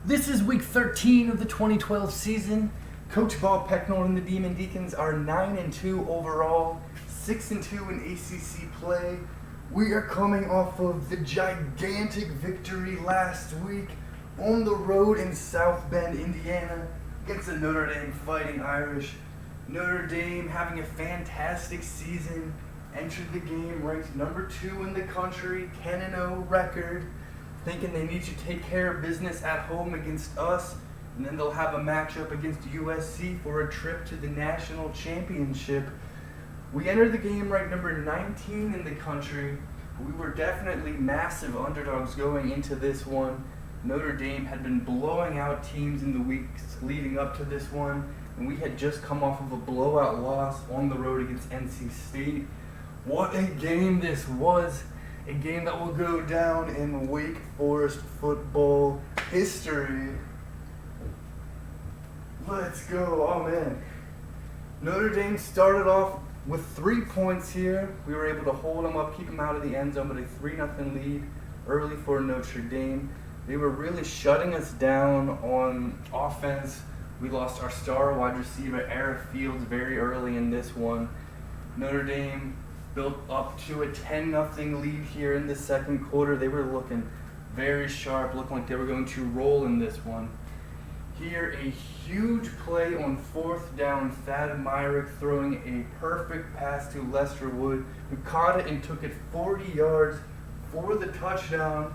This is week 13 of the 2012 season. Coach Bob Pecknold and the Deacons are 9-2 overall, 6-2 in ACC play. We are coming off of the gigantic victory last week on the road in South Bend, Indiana, against the Notre Dame Fighting Irish. Notre Dame having a fantastic season, entered the game ranked number 2 in the country, 10-0 record, thinking they need to take care of business at home against us, and then they'll have a matchup against USC for a trip to the national championship. We entered the game ranked number 19 in the country. We were definitely massive underdogs going into this one. Notre Dame had been blowing out teams in the weeks leading up to this one, and we had just come off of a blowout loss on the road against NC State. What a game this was! A game that will go down in Wake Forest football history. Let's go. Oh man. Notre Dame started off with 3 points here. We were able to hold them up, keep them out of the end zone, but a 3-0 lead early for Notre Dame. They were really shutting us down on offense. We lost our star wide receiver, Eric Fields, very early in this one. Notre Dame built up to a 10-0 lead here in the second quarter. They were looking very sharp, looking like they were going to roll in this one. Here, a huge play on fourth down. Thad Myrick throwing a perfect pass to Lester Wood, who caught it and took it 40 yards for the touchdown.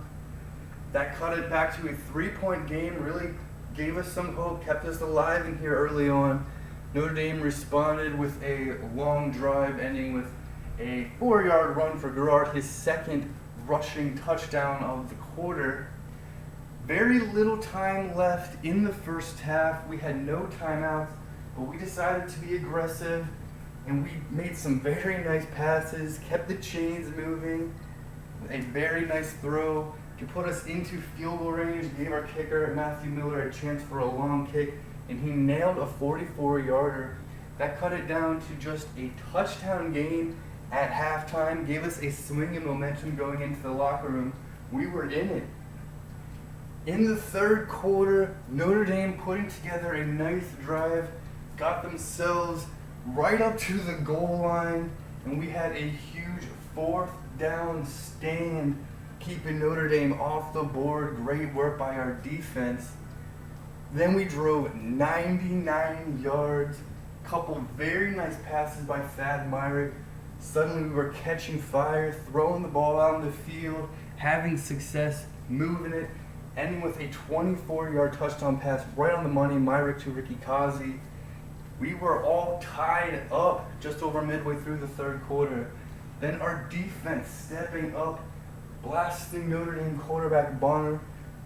That cut it back to a 3-point game, really gave us some hope, kept us alive in here early on. Notre Dame responded with a long drive, ending with a 4-yard run for Garrard, his second rushing touchdown of the quarter. Very little time left in the first half. We had no timeouts, but we decided to be aggressive, and we made some very nice passes, kept the chains moving. A very nice throw to put us into field goal range, gave our kicker, Matthew Miller, a chance for a long kick, and he nailed a 44-yarder. That cut it down to just a touchdown game at halftime, gave us a swing of momentum going into the locker room. We were in it. In the third quarter, Notre Dame putting together a nice drive, got themselves right up to the goal line, and we had a huge fourth down stand, keeping Notre Dame off the board. Great work by our defense. Then we drove 99 yards, couple very nice passes by Thad Myrick. Suddenly we were catching fire, throwing the ball out on the field, having success, moving it, ending with a 24-yard touchdown pass right on the money, Myrick to Ricky Kazi. We were all tied up just over midway through the third quarter. Then our defense stepping up, blasting Notre Dame quarterback Bonner.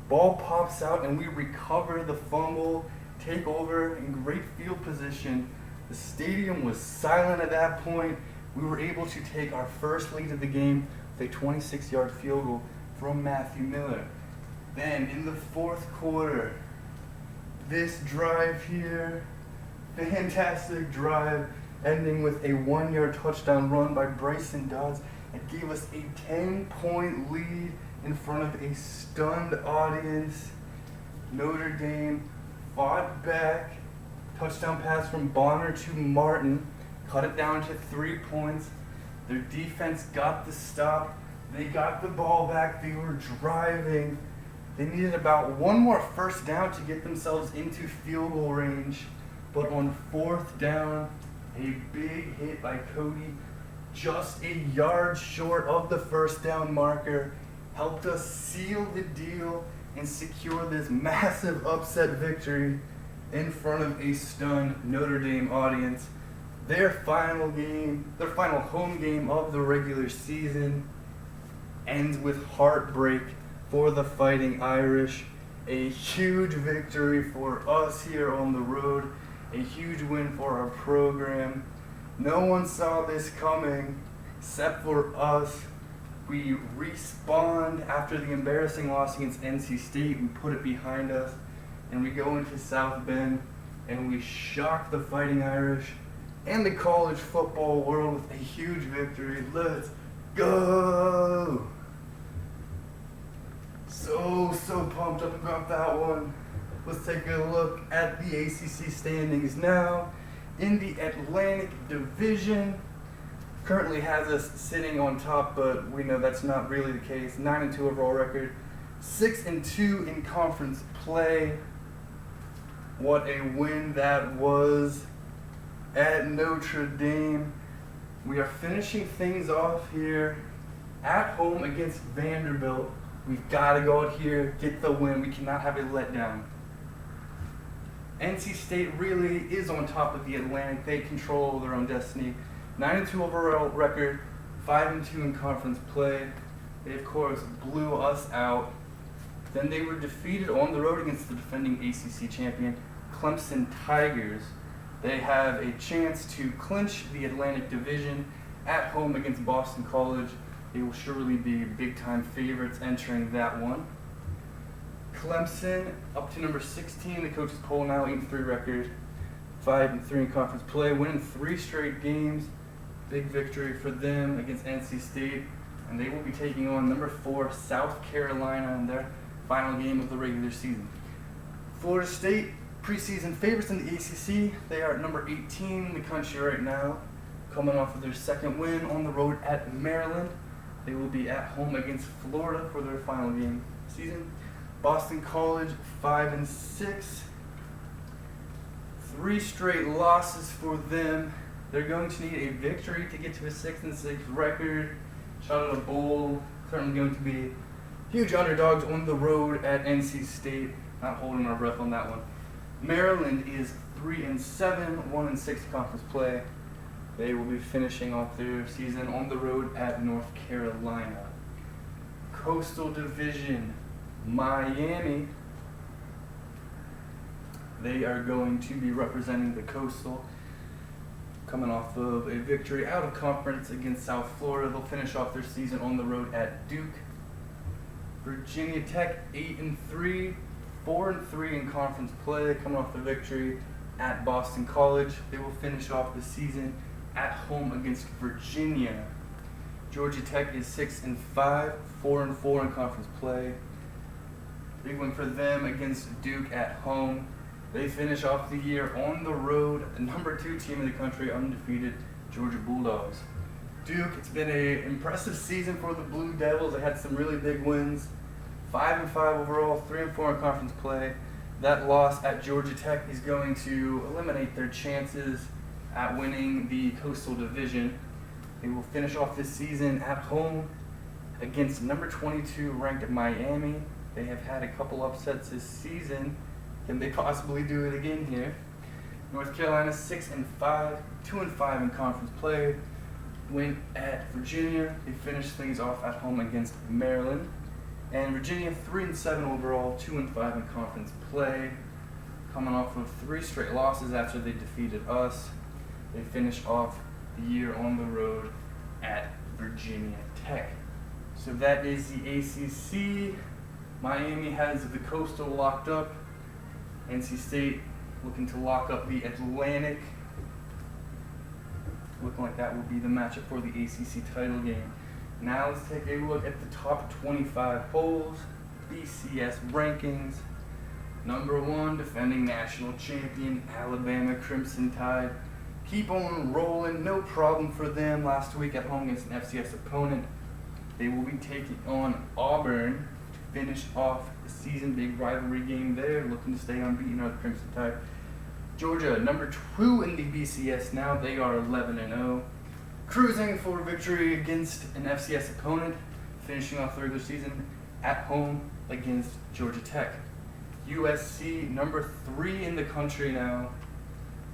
Ball pops out and we recover the fumble, take over in great field position. The stadium was silent at that point. We were able to take our first lead of the game with a 26-yard field goal from Matthew Miller. Then in the fourth quarter, this drive here, fantastic drive, ending with a 1-yard touchdown run by Bryson Dodds. It gave us a 10-point lead in front of a stunned audience. Notre Dame fought back, touchdown pass from Bonner to Martin, cut it down to 3 points. Their defense got the stop. They got the ball back. They were driving. They needed about one more first down to get themselves into field goal range. But on fourth down, a big hit by Cody, just a yard short of the first down marker, helped us seal the deal and secure this massive upset victory in front of a stunned Notre Dame audience. Their final home game of the regular season ends with heartbreak for the Fighting Irish. A huge victory for us here on the road, a huge win for our program. No one saw this coming except for us. We respawned after the embarrassing loss against NC State. We put it behind us, and we go into South Bend, and we shock the Fighting Irish and the college football world with a huge victory. Let's go! So pumped up about that one. Let's take a look at the ACC standings now. In the Atlantic Division, currently has us sitting on top, but we know that's not really the case. 9-2 overall record, 6-2 in conference play. What a win that was at Notre Dame. We are finishing things off here at home against Vanderbilt. We've got to go out here, get the win. We cannot have a letdown. NC State really is on top of the Atlantic. They control their own destiny. 9-2 overall record, 5-2 in conference play. They, of course, blew us out. Then they were defeated on the road against the defending ACC champion, Clemson Tigers. They have a chance to clinch the Atlantic Division at home against Boston College. They will surely be big-time favorites entering that one. Clemson up to number 16, the coach's poll now, 8-3 record, 5-3 in conference play, winning 3 straight games. Big victory for them against NC State, and they will be taking on number 4 South Carolina in their final game of the regular season. Florida State, preseason favorites in the ACC. They are at number 18 in the country right now, coming off of their second win on the road at Maryland. They will be at home against Florida for their final game of the season. Boston College, 5-6. 3 straight losses for them. They're going to need a victory to get to a 6-6 record. Shot at a bowl. Certainly going to be huge underdogs on the road at NC State. Not holding our breath on that one. Maryland is 3-7, 1-6 conference play. They will be finishing off their season on the road at North Carolina. Coastal Division, Miami. They are going to be representing the Coastal, coming off of a victory out of conference against South Florida. They'll finish off their season on the road at Duke. Virginia Tech, 8-3, 4-3 in conference play, coming off the victory at Boston College. They will finish off the season at home against Virginia. Georgia Tech is 6-5, 4-4 in conference play. Big win for them against Duke at home. They finish off the year on the road, the number 2 team in the country, undefeated Georgia Bulldogs. Duke, it's been an impressive season for the Blue Devils. They had some really big wins. 5-5 overall, 3-4 in conference play. That loss at Georgia Tech is going to eliminate their chances at winning the Coastal Division. They will finish off this season at home against number 22 ranked Miami. They have had a couple upsets this season. Can they possibly do it again here? North Carolina 6-5, 2-5 in conference play. Win at Virginia. They finished things off at home against Maryland. And Virginia 3-7 overall, 2-5 in conference play. Coming off of 3 straight losses after they defeated us. They finish off the year on the road at Virginia Tech. So that is the ACC. Miami has the Coastal locked up. NC State looking to lock up the Atlantic. Looking like that will be the matchup for the ACC title game. Now let's take a look at the top 25 polls, BCS rankings. Number 1, defending national champion, Alabama Crimson Tide. Keep on rolling, no problem for them last week at home against an FCS opponent. They will be taking on Auburn to finish off the season. Big rivalry game there, looking to stay unbeaten are the Crimson Tide. Georgia, number 2 in the BCS now, they are 11-0. Cruising for victory against an FCS opponent, finishing off the regular season at home against Georgia Tech. USC, number 3 in the country now.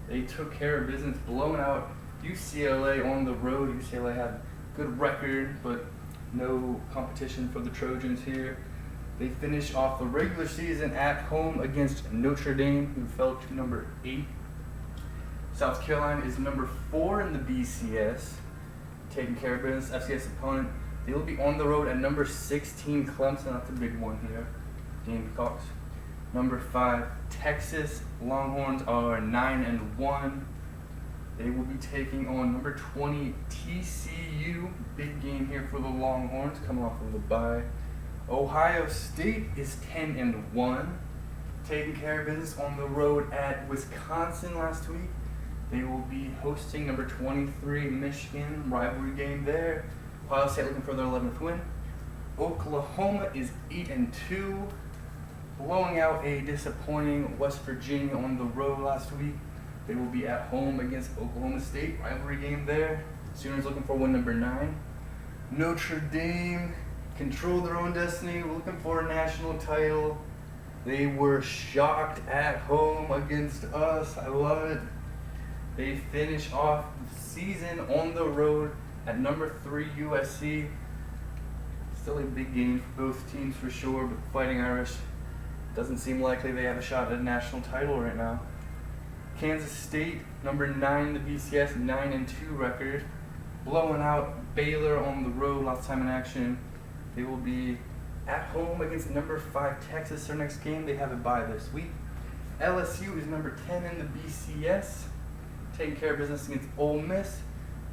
They took care of business, blowing out UCLA on the road. UCLA had a good record, but no competition for the Trojans here. They finish off the regular season at home against Notre Dame, who fell to number 8. South Carolina is number 4 in the BCS, taking care of business, FCS opponent. They will be on the road at number 16, Clemson. That's a big one here. Gamecocks. Number 5, Texas Longhorns are 9-1. They will be taking on number 20, TCU. Big game here for the Longhorns, coming off of the bye. Ohio State is 10-1. taking care of business on the road at Wisconsin last week. They will be hosting number 23 Michigan, rivalry game there. Ohio State looking for their 11th win. Oklahoma is 8-2, blowing out a disappointing West Virginia on the road last week. They will be at home against Oklahoma State, rivalry game there. Sooners looking for win number 9. Notre Dame control their own destiny, looking for a national title. They were shocked at home against us. I love it. They finish off the season on the road at number 3 USC. Still a big game for both teams for sure, but Fighting Irish doesn't seem likely they have a shot at a national title right now. Kansas State, number 9 in the BCS, 9-2 record, blowing out Baylor on the road last time in action. They will be at home against number 5 Texas their next game. They have a bye this week. LSU is number 10 in the BCS, taking care of business against Ole Miss.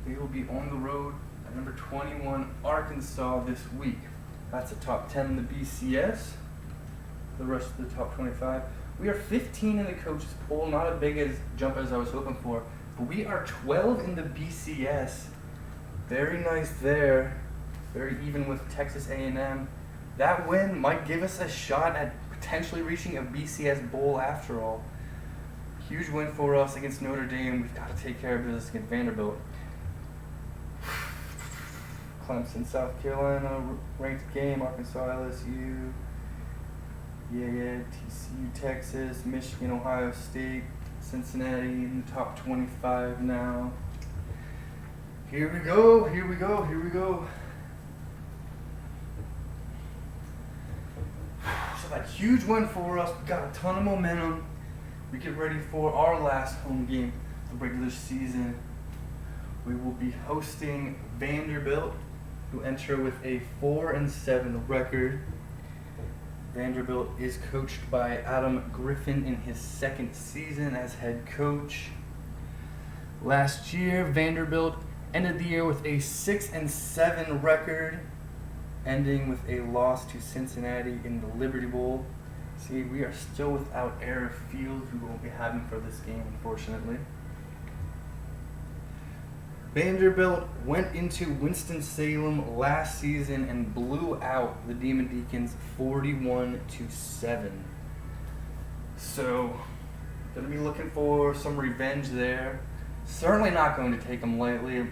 They will be on the road at number 21 Arkansas this week. That's a top 10 in the BCS. The rest of the top 25. We are 15 in the coaches poll, not as big as jump as I was hoping for, but we are 12 in the BCS. Very nice there. Very even with Texas A&M. That win might give us a shot at potentially reaching a BCS bowl after all. Huge win for us against Notre Dame. We've got to take care of business against Vanderbilt. Clemson, South Carolina, ranked game. Arkansas, LSU. TCU, Texas, Michigan, Ohio State, Cincinnati in the top 25 now. Here we go. So that huge win for us. We got a ton of momentum. We get ready for our last home game of the regular season. We will be hosting Vanderbilt, who enter with a 4-7 record. Vanderbilt is coached by Adam Griffin in his second season as head coach. Last year, Vanderbilt ended the year with a 6-7 record, ending with a loss to Cincinnati in the Liberty Bowl. See, we are still without Air Field, who won't be having for this game, unfortunately. Vanderbilt went into Winston-Salem last season and blew out the Demon Deacons 41-7. So, going to be looking for some revenge there. Certainly not going to take them lightly.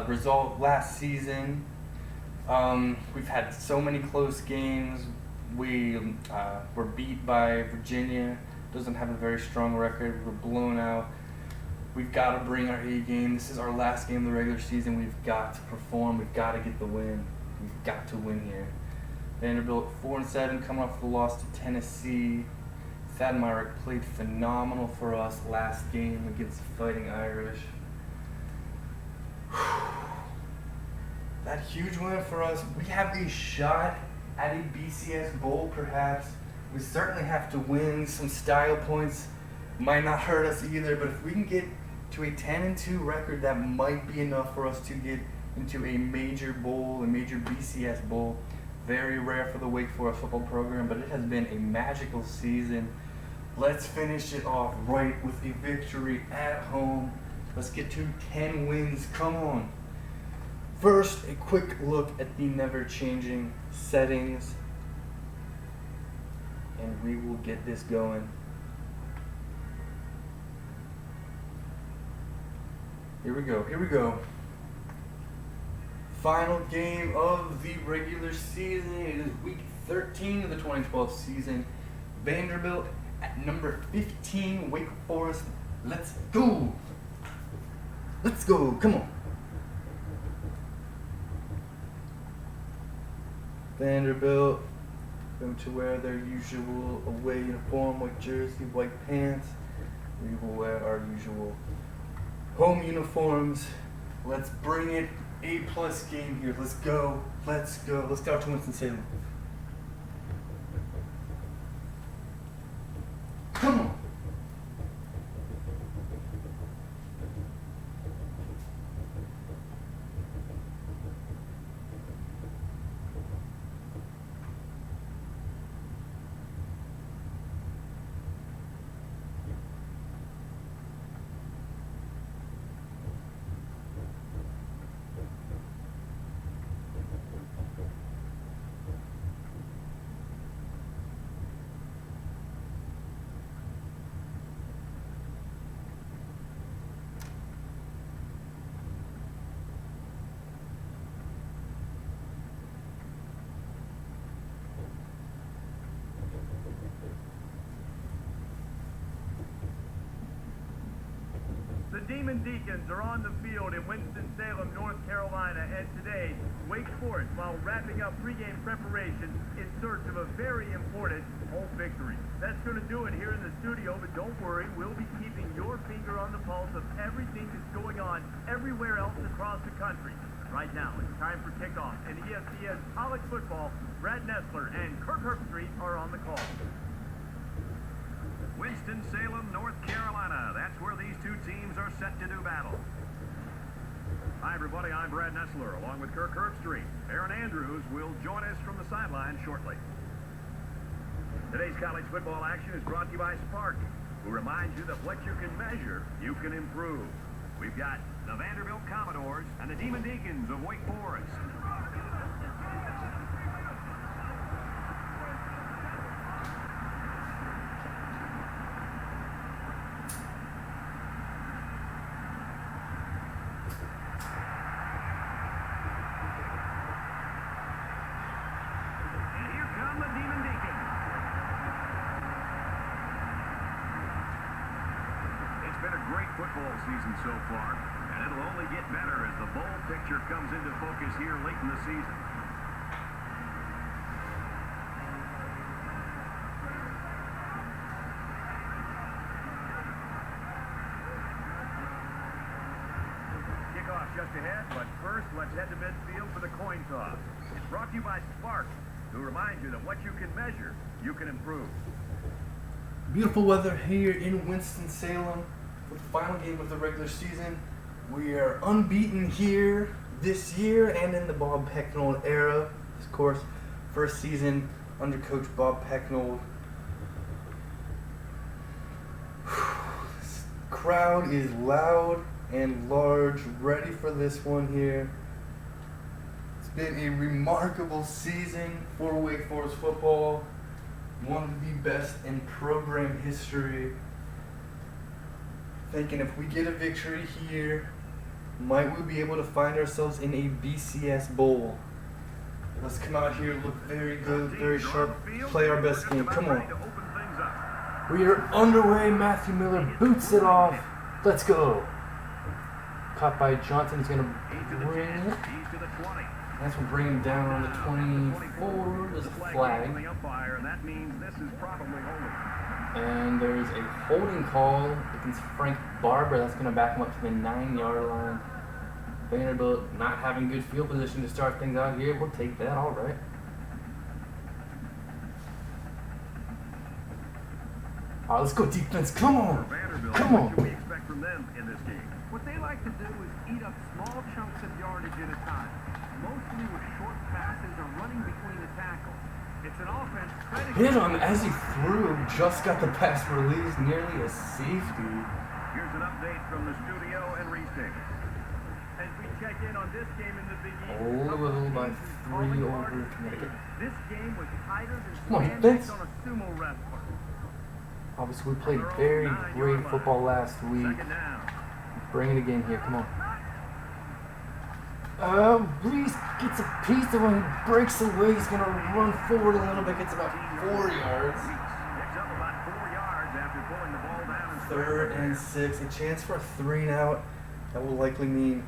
Result last season, we've had so many close games. We were beat by Virginia. Doesn't have a very strong record. We're blown out. We've got to bring our A game. This is our last game of the regular season. We've got to perform. We've got to get the win. We've got to win here. Vanderbilt 4-7, coming off the loss to Tennessee. Thad Myrick played phenomenal for us last game against the Fighting Irish. That huge win for us. We have a shot at a BCS bowl, perhaps. We certainly have to win. Some style points might not hurt us either, but if we can get to a 10-2 record, that might be enough for us to get into a major bowl, a major BCS bowl. Very rare for the Wake Forest football program, but it has been a magical season. Let's finish it off right with a victory at home. Let's get to 10 wins. Come on. First, a quick look at the never-changing settings, and we will get this going. Here we go. Final game of the regular season. It is week 13 of the 2012 season. Vanderbilt at number 15, Wake Forest. Let's go. Come on. Vanderbilt going to wear their usual away uniform, white jersey, white pants. We will wear our usual home uniforms. Let's bring it. A+ game here. Let's go. Let's go to Winston-Salem. Come on. Demon Deacons are on the field in Winston-Salem, North Carolina, and today, Wake Forest, while wrapping up pregame preparation, in search of a very important home victory. That's going to do it here in the studio, but don't worry, we'll be keeping your finger on the pulse of everything that's going on everywhere else across the country. Right now, it's time for kickoff, and ESPN's college football. Brad Nessler and Kirk Herbstreit are on the call. Winston-Salem, North Carolina. That's where these two teams are set to do battle. Hi, everybody. I'm Brad Nessler, along with Kirk Herbstreit. Aaron Andrews will join us from the sideline shortly. Today's college football action is brought to you by Spark, who reminds you that what you can measure, you can improve. We've got the Vanderbilt Commodores and the Demon Deacons of Wake Forest. Football season so far, and it'll only get better as the bowl picture comes into focus here late in the season. Kickoff just ahead, but first let's head to midfield for the coin toss. It's brought to you by Spark, who reminds you that what you can measure, you can improve. Beautiful weather here in Winston-Salem. For the final game of the regular season. We are unbeaten here this year and in the Bob Pecknold era. Of course, first season under Coach Bob Pecknold. This crowd is loud and large, ready for this one here. It's been a remarkable season for Wake Forest football. One of the best in program history. Thinking if we get a victory here, might we be able to find ourselves in a BCS bowl. Let's come out here, look very good, very sharp, play our best game. Come on. We are underway. Matthew Miller boots it off. Let's go. Caught by Johnson. He's going to bring it. That's what bring him down on the 24. There's a flag. And there's a holding call against Frank Barber. That's going to back him up to the 9-yard line. Vanderbilt not having good field position to start things out here. We'll take that, all right. All right, let's go defense. Come on. Come on. What should we expect from them in this game? What they like to do is eat up small chunks of yardage at a time, mostly with short passes or running between the tackles. It's an offense hit him as he threw. Just got the pass released, nearly a safety. Here's an update from the studio and Reese Davis. As we check in on this game in the Big East, Louisville by 3 over Connecticut. This game was tighter than Come on, defense. on a sumo wrestler. Obviously, we played very great football last week. Bring it again here. Come on. Reese gets a piece of him, breaks away, he's going to run forward a little bit, gets about 4 yards. Picks up about 4 yards after pulling the ball down. 3rd and 6, a chance for a 3 and out. That will likely mean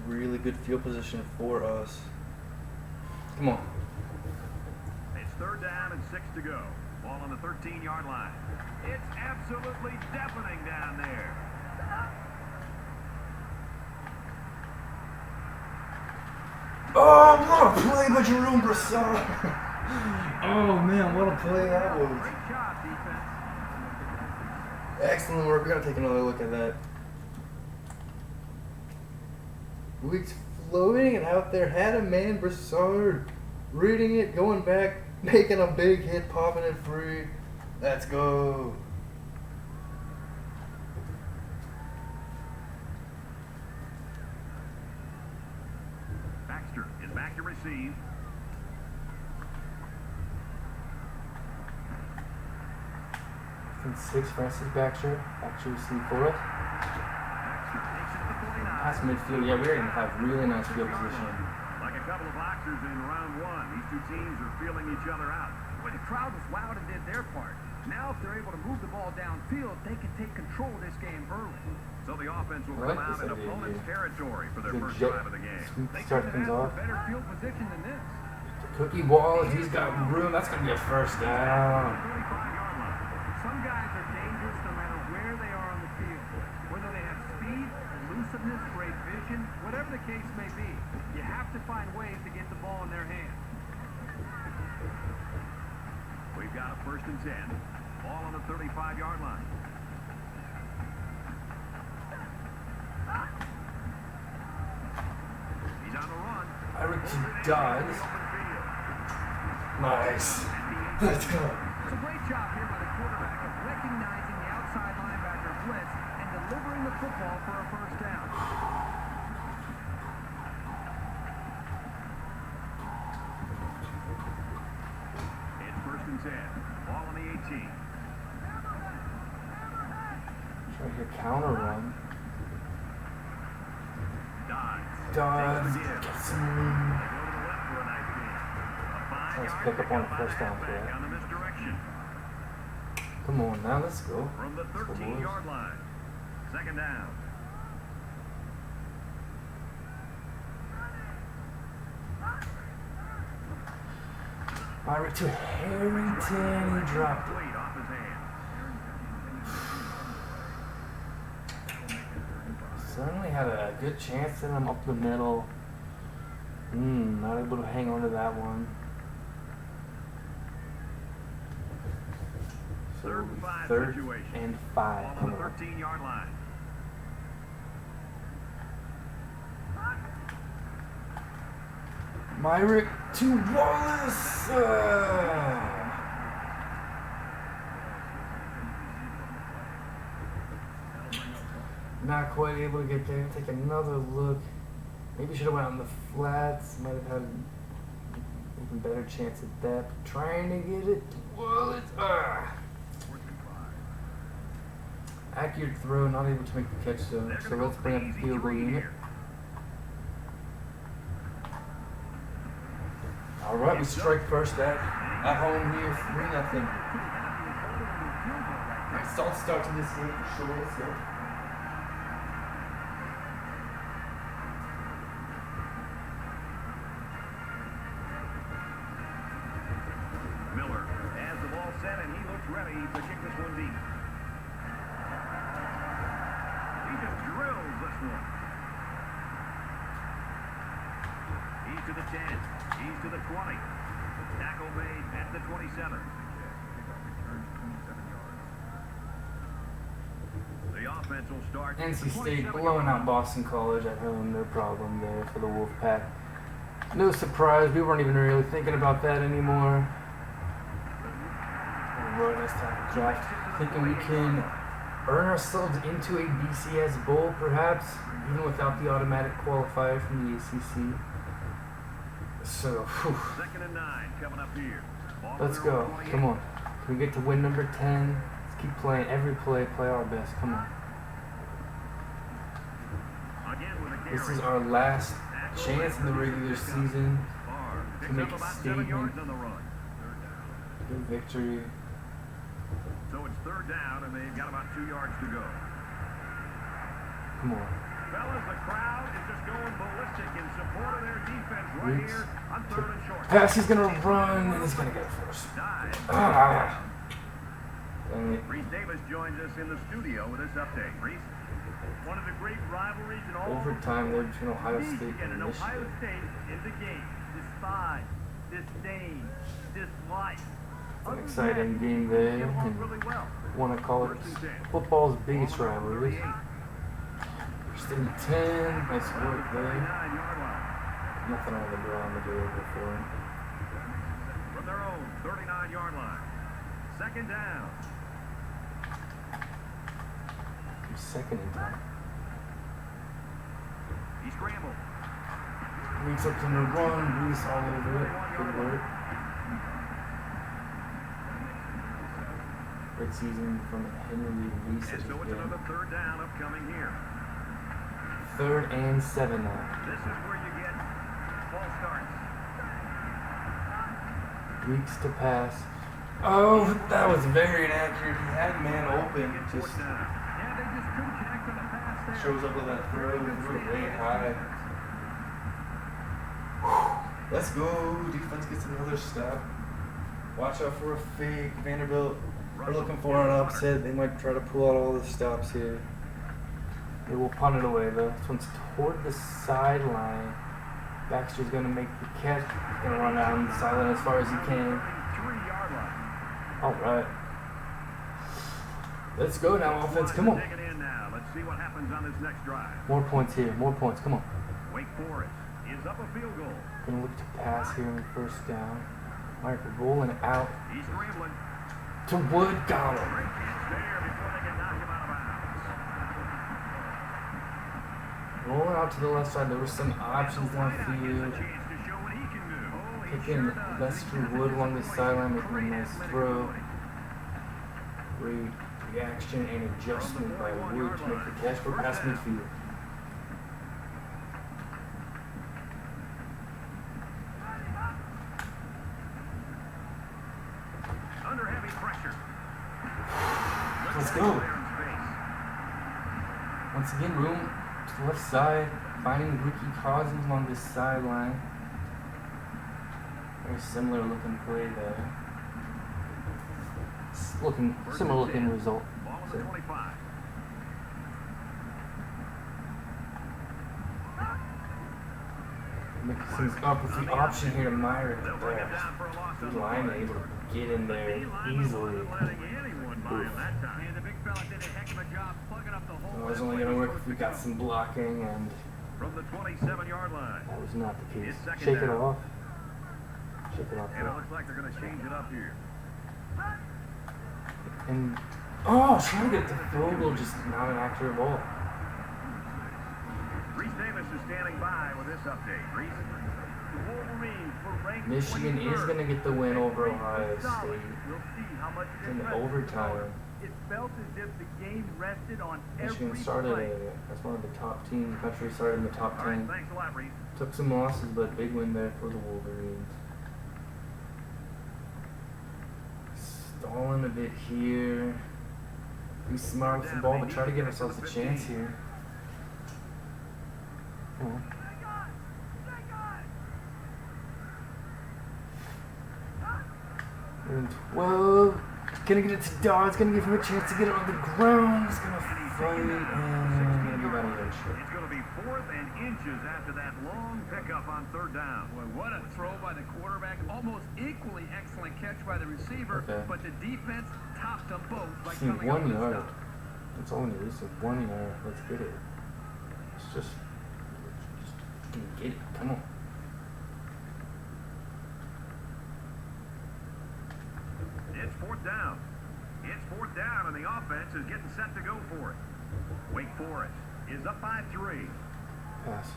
really good field position for us. Come on. It's 3rd down and 6 to go. Ball on the 13-yard line. It's absolutely deafening down there. Oh, what a play by Jerome Broussard. Oh, man, what a play that was. Great job, defense. Excellent work. We got to take another look at that. Weeks floating and out there. Had a man, Broussard. Reading it, going back, making a big hit, popping it free. Let's go. Back to receive. 6, Francis Baxter. Baxter receive for us. Past midfield. Yeah, we're going to have really nice field position. Like a couple of boxers in round 1, these two teams are feeling each other out. Well, the crowd was loud and did their part. Now if they're able to move the ball downfield, they can take control of this game early. So the offense will I like come out this in idea opponent's here. territory for their The first jet drive of the game. sweep They start couldn't things ask off. for better field position than this. Cookie ball, he's got room. That's going to be a first down. 35-yard line. Some guys are dangerous no matter where they are on the field. Whether they have speed, elusiveness, great vision, whatever the case may be, you have to find ways to get the ball in their hands. We've got a 1st and 10. Ball on the 35-yard line. He's on the run. Irick to Dodds. Nice. Let's go. It's a great job here by the quarterback of recognizing the outside linebacker blitz and delivering the football for a first down. It's 1st and 10. Ball on the 18. Try to counter run. Dodds. Dodds. Get some room. They go to the left for a nice gain. A Let's 5-yard pick up on pickup by first the down for halfback that. on the misdirection. Come on now, let's go. From the Let's go, boys. 13-yard line. 2nd down. Irick to Harrington. He dropped it. Complete off his hand. Certainly had a good chance at him up the middle. Not able to hang on to that one. So 3rd and 5 third situation. and Ball 5. on Come the on. 13-yard line. Myrick to Wallace. Not quite able to get there. Take another look. Maybe should have went on the flats. Might have had an even better chance at that. But trying to get it to Wallace. Accurate throw, not able to make the catch though. They're So gonna let's go bring up for the easy field goal three unit. here. All right, we strike first at home here, 3-0. Nice solid start to this game for sure. Let's go. Miller has the ball set and he looks ready to kick this one deep. He just drills this one. He's to the 10. He's to the 20. Tackle made at the 27. The offense will start. NC State blowing out Boston College at home. No problem there for the Wolfpack. No surprise. We weren't even really thinking about that anymore. Right, nice tackle draft. Thinking we can earn ourselves into a BCS Bowl, perhaps, even without the automatic qualifier from the ACC. So, whew. 2nd and 9 coming up here. Ball Let's clear go. on 28. Come on. Can we get to win number 10? Let's keep playing every play our best. Come on. Again with a This carry. is our last chance in the regular season Barr to picks make up a about 7 statement. yards on the run. Good victory. So it's 3rd down, and they've got about 2 yards to go. Come on. Fellas, the crowd is just going ballistic in support of their defense right Weeks here on 3rd and short. Pass, he's gonna run, and he's gonna get it first. Dive. Ah. Dang it. Reese Davis joins us in the studio with this update. Reese? One of the great rivalries in all Overtime there between Ohio Need to State get and an Ohio Michigan. State in the game. Despise, disdain, dislike. It's an exciting game there. Get along And really well. want to call it football's biggest rivalry. First and 10. Nice work there. 39-yard line. Nothing on the ground to do it before. From their own 39-yard line. 2nd down. Second and 10. He scrambled. Reese up to the run. Reese all over it. Good work. Great season from Henry Reese. And so it's another 3rd down upcoming here. 3rd and 7 now. This is where you get false starts. Weeks to pass. Oh, that was very inaccurate. He had man open. Just Yeah, they just couldn't connect on the pass there. shows up with that throw. Threw it way high. Let's go. Defense gets another stop. Watch out for a fake. Vanderbilt are looking for an upset. They might try to pull out all the stops here. They will punt it away though. This one's toward the sideline. Baxter's going to make the catch. Going to run down the sideline as far as he can. 3-yard line. All right. Let's go now, offense. Come on. Take it in now. Let's see what happens on this next drive. More points here. More points. Come on. Wake Forest is up a field goal. Going to look to pass here in first down. Mike rolling out He's scrambling. to Wood. Got him. Great catch there before they can knock him out of bounds. Rolling out to the left side. There were some options Gets a downfield. chance to show what he can do. Oh, he Picking sure does. Lester Wood along the sideline, making a nice throw. Great reaction and adjustment by Wood to make the catch for pass midfield. Under heavy pressure. Let's go. Once again, room to the left side, finding Ricky Cousins along this sideline. Very similar looking play there. Similar looking result. Ball on the 25. Making things up with the option here to Myrick They'll bring him there. down for a loss on The the line play. able to get in there D-line easily. wasn't letting anyone by him that time. And the big fella did a heck of a job plugging up the hole. It was only going to work if we got some blocking, and From the 27-yard line. that was not the case. It's second Shake it down. off. Shake it off. And it looks like they're going to change it up here. And trying to get the field goal, just not an accurate ball. Reese Davis is standing by with this update. Reese? The Wolverines were ranked Michigan is 23rd. going to get the win over They Ohio played solid. State. We'll see how much it In impressed overtime. It felt as if the game rested on Michigan every started play. as one of the top teams in the country, started in the top All right, 10. thanks a lot, Reese. Took some losses, but big win there for the Wolverines. Stalling a bit here. Be smart with the ball, but try to give ourselves a chance here. Come on. And 12. Gonna get it to Dawes. Gonna give him a chance to get it on the ground. He's gonna fight and maybe about a yard short. It's going to be 4th and inches after that long pickup on 3rd down. Boy, what a throw by the quarterback. Almost equally excellent catch by the receiver, Okay. but the defense topped them both by See, coming up 1 with a yard. stop. That's all we need. It's 1 yard. Let's get it. Let's just get it. Come on. It's 4th down. It's 4th down, and the offense is getting set to go for it. Wake Forest is up by 3. Pass.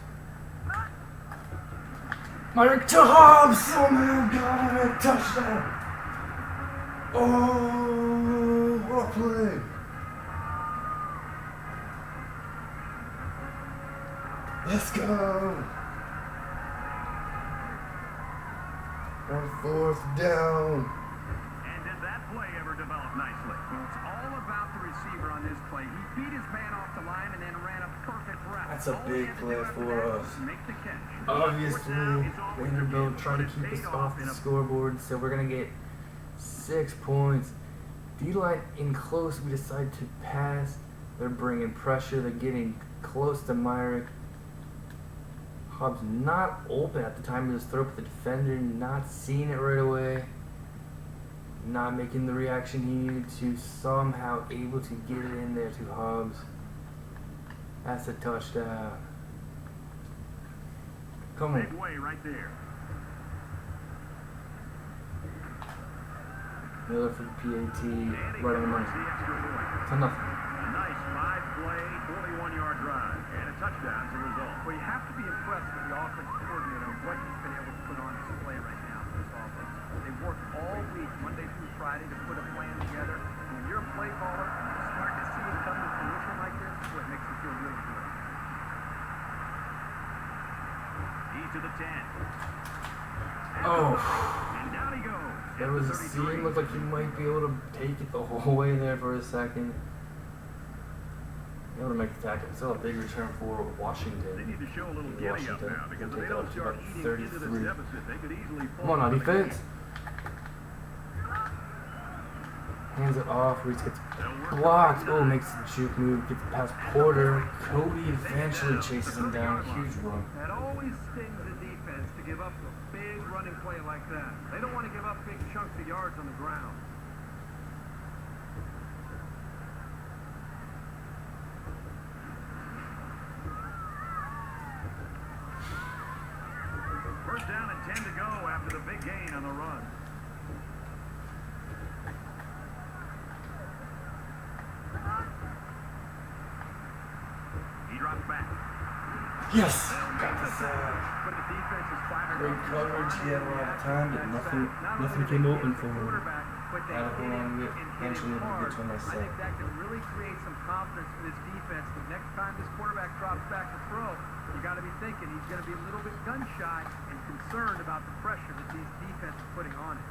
Myrick to Hobbs! Oh my god, a touchdown! Oh, what a play! Let's go! On 4th down. And did that play ever develop nicely? Well, it's all about the receiver on this play. He beat his man off the line and then ran a perfect route. That's a All he big had to play do after for that us. was make the catch. Obviously, Vanderbilt trying to keep us off the scoreboard, so we're going to get 6 points. D-line in close, we decide to pass. They're bringing pressure. They're getting close to Myrick. Hobbs not open at the time of his throw, but the defender not seeing it right away. Not making the reaction he needed to. Somehow able to get it in there to Hobbs. That's a touchdown. Come on. Big way right there. Miller for the PAT. And he Right on the converts money. the extra point. 10-0. A nice 5-play, 41-yard drive, and a touchdown as a result. Well, you have to be impressed with the offensive coordinator and what he's been able to put on display right now for this offense. They've worked all week, Monday through Friday, to put a plan together. When you're a play caller, you start to see it come to fruition like this, it's what makes you feel really good. He's to the 10. Oh. And down he goes. There was a scene, looked like he might be able to take it the whole way there for a second. Able to make the tackle. Still a big return for Washington. They need to show a little giddy up now because if they don't start eating into this deficit, they could easily fall. Come on, on defense. Hands it off. Reese gets blocked. Oh, makes the juke move. Gets past Porter. Cody eventually chases him down. Huge run. That always stings the defense to give up a big running play like that. They don't want to give up big chunks of yards on the ground. First down and 10 to go after the big gain on the run. He drops back. Yes! Got the sack. But the defense is fired. Great coverage. He had a lot of time, but nothing came open for him. Gotta hold on to it. Eventually we'll get to a nice I sack. think that can really create some confidence for this defense. The next time this quarterback drops back to throw, you got to be thinking he's going to be a little bit gun shy and concerned about the pressure that these defense are putting on him.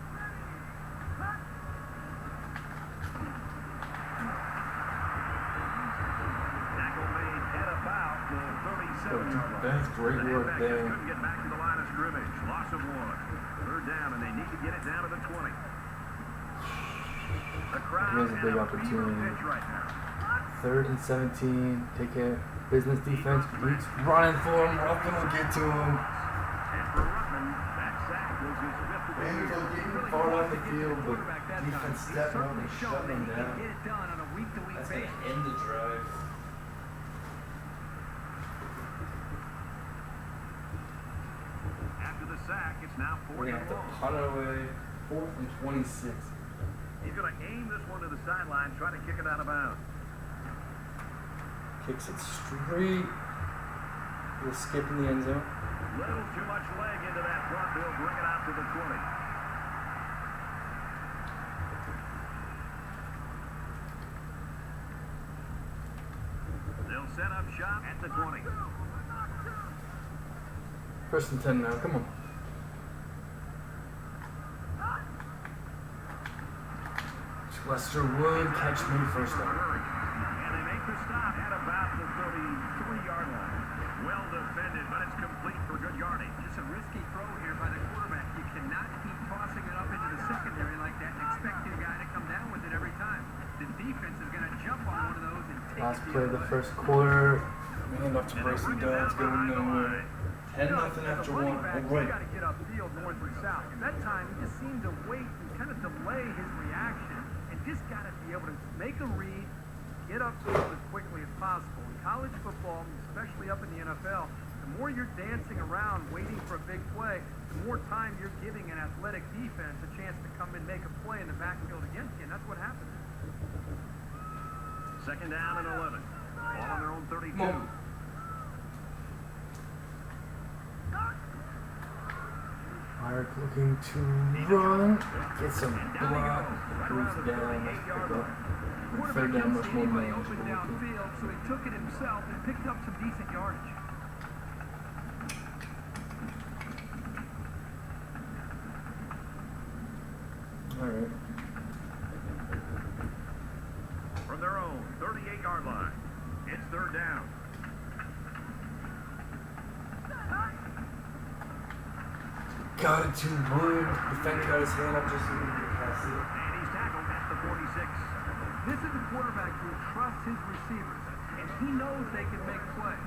Tackle made at about the 37-yard line. That's great work there. Couldn't get back to the line of scrimmage. Loss of 1. Third down, and they need to get it down to the 20. The crowd Here's a big has opportunity. pitch right now. 3rd and 17. Take care. Business defense. Bleaks running for him. Ruffin will get to him. And for Ruffin, that sack was his 5th of the year. Getting far off the field, but defense stepping up and shutting him down. Get it done on a week-to-week That's basis. going to end the drive. After the sack, it's now 4th We're going to and have to long. punt our way. 4th and 26. He's going to aim this one to the sideline, try to kick it out of bounds. Kicks it straight. We'll skip in the end zone. Little too much leg into that front. They'll bring it out to the 20. They'll set up shop at the 20. 1st and 10 now. Come on. Lester Wood catch me first down. And they make the stop at about the 33-yard line. Well defended, but it's complete for good yardage. Just a risky throw here by the quarterback. You cannot keep tossing it up into the secondary like that and expect your guy to come down with it every time. The defense is going to jump on one of those and take Last it play of the first quarter. Hand off to Bryson Downs, going nowhere. 10-0 after one. You got Right. to get upfield north and south. At that time, he just seemed to wait and kind of delay his reaction and just got to be able to make a read, get upfield as quickly as possible. In college football, especially up in the NFL, the more you're dancing around waiting for a big play, the more time you're giving an athletic defense a chance to come and make a play in the backfield against you, and that's what happened. 2nd down and 11. Ball on their own 32. Mark looking to run. Get some block. Goes down. Let's pick up. 3rd down, much more Anybody manageable. open downfield, so he took it himself and picked up some decent yardage. All right. From their own 38-yard line. It's 3rd down. Got it to Wood. Defender got his hand up just so he could get past it. And he's tackled at the 46. This is a quarterback who trusts his receivers, and he knows they can make plays.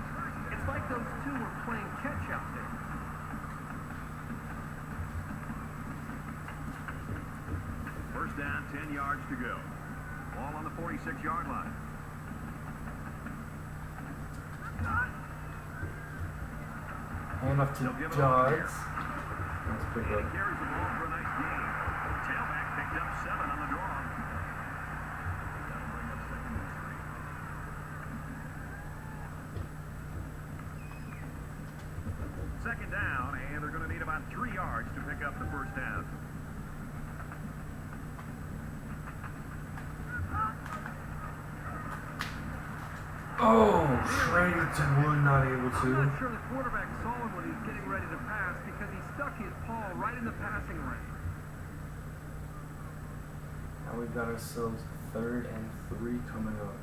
It's like those two were playing catch out there. First down, 10 yards to go. Ball on the 46-yard line. Hand off to Dodds. Let's pick And he up. carries the ball for a nice gain. Tailback picked up 7 on the draw. That'll bring up 2nd and 3. 2nd down, and they're going to need about 3 yards to pick up the first down. Oh, traded to Wood, not able I'm to. not sure the quarterback saw him when he was getting ready to pass because he stuck his paw right in the passing lane. Now we've got ourselves 3rd and 3 coming up.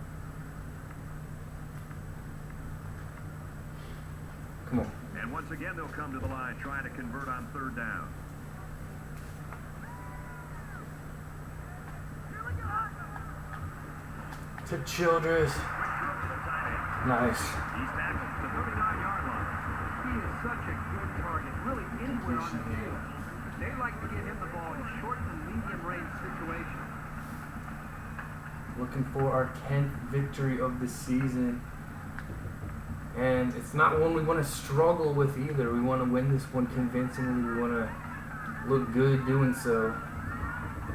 Come on. And once again, they'll come to the line trying to convert on 3rd down. To Childress. Nice. He's tackled to the 39-yard line. He is such a good target, really anywhere on the field. They like to get him the ball in short and medium range situations. Looking for our 10th victory of the season. And it's not one we want to struggle with either. We want to win this one convincingly. We want to look good doing so.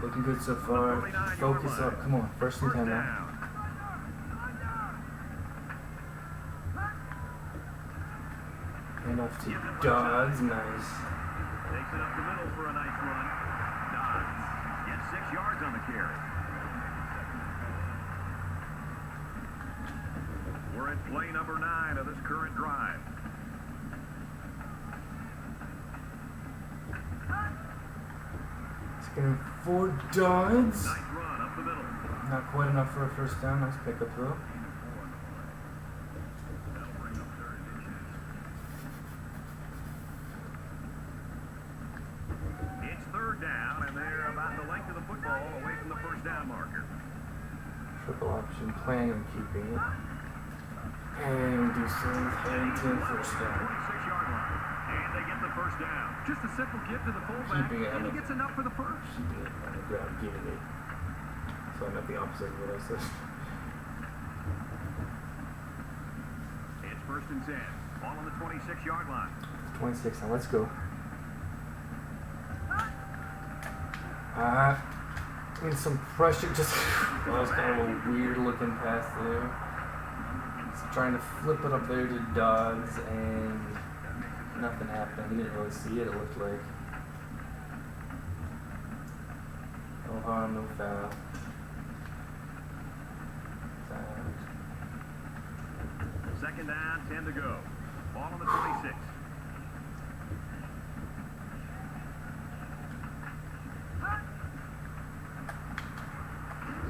Looking good so far. Focus up. Come on. 1st and 10 now. Hand off to Dodds. Nice. Takes it up the middle for a nice run. Dodds gets 6 yards on the carry. We're at play number 9 of this current drive. Second and 4, Dodds. Nice run up the middle. Not quite enough for a 1st down. Nice pickup though. It's 3rd down, and they're about the length of the football away from the 1st down marker. Triple option, planning on keeping it. And do so with Harrington, 1st down. 26-yard line. And they get the 1st down. Just a simple give to the fullback, Keeping it, and he gets enough for the 1st. Keeping it on the ground, giving it. So I'm at the opposite of what I said. It's 1st and 10. Ball on the 26-yard line. 26, now let's go. In some pressure, just that was kind of a weird looking pass there. Just trying to flip it up there to Dodds, and nothing happened. He didn't really see it, it looked like. No harm, no foul. 2nd down, 10 to go. Ball on the 26.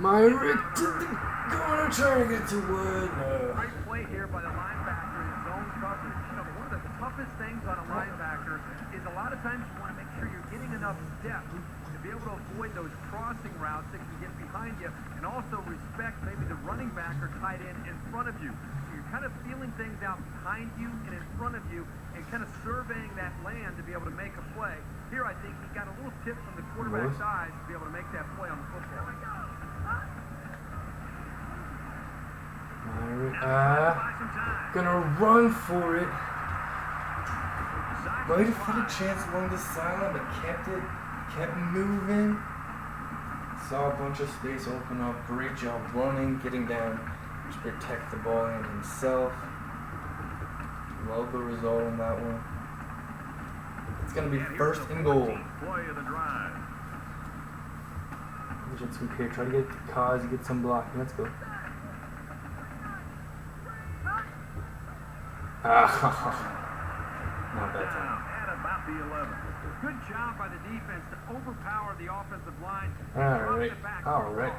Myrick to the corner, trying to get to Wood. No. Great play here by the linebacker in zone coverage. You know, one of the toughest things on a linebacker is a lot of times you want to make sure you're getting enough depth to be able to avoid those crossing routes that can get behind you, and also respect maybe the running back or tight end in front of you. So you're kind of feeling things out behind you and in front of you and kind of surveying that land to be able to make a play. Here I think he got a little tip from the quarterback's eyes to be able to make that play on the football. Gonna run for it. Waited for the chance along the sideline, but kept moving. Saw a bunch of space open up. Great job running, getting down to protect the ball and himself. Love the result on that one. It's gonna be 1st and goal. Play of the drive. Jets from here, try to get the cause, get some blocking. Let's go. Not that time. At about the 11. Good job by the defense to overpower the offensive line. All right.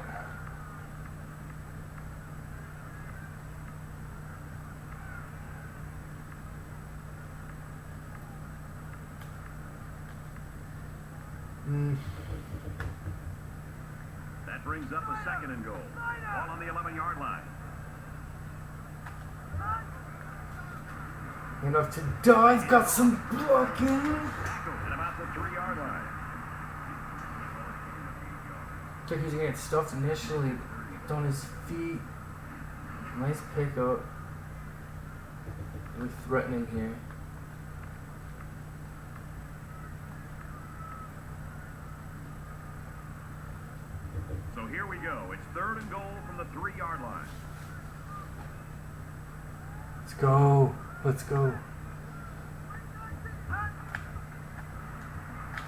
That brings up a 2nd and goal. Ball on the 11-yard line. Enough to die. He's got some blocking. At about the 3-yard line. Took he's gonna get stuffed initially on his feet. Nice pickup. Really threatening here. So here we go. It's 3rd and goal from the 3-yard line. Let's go. Let's go.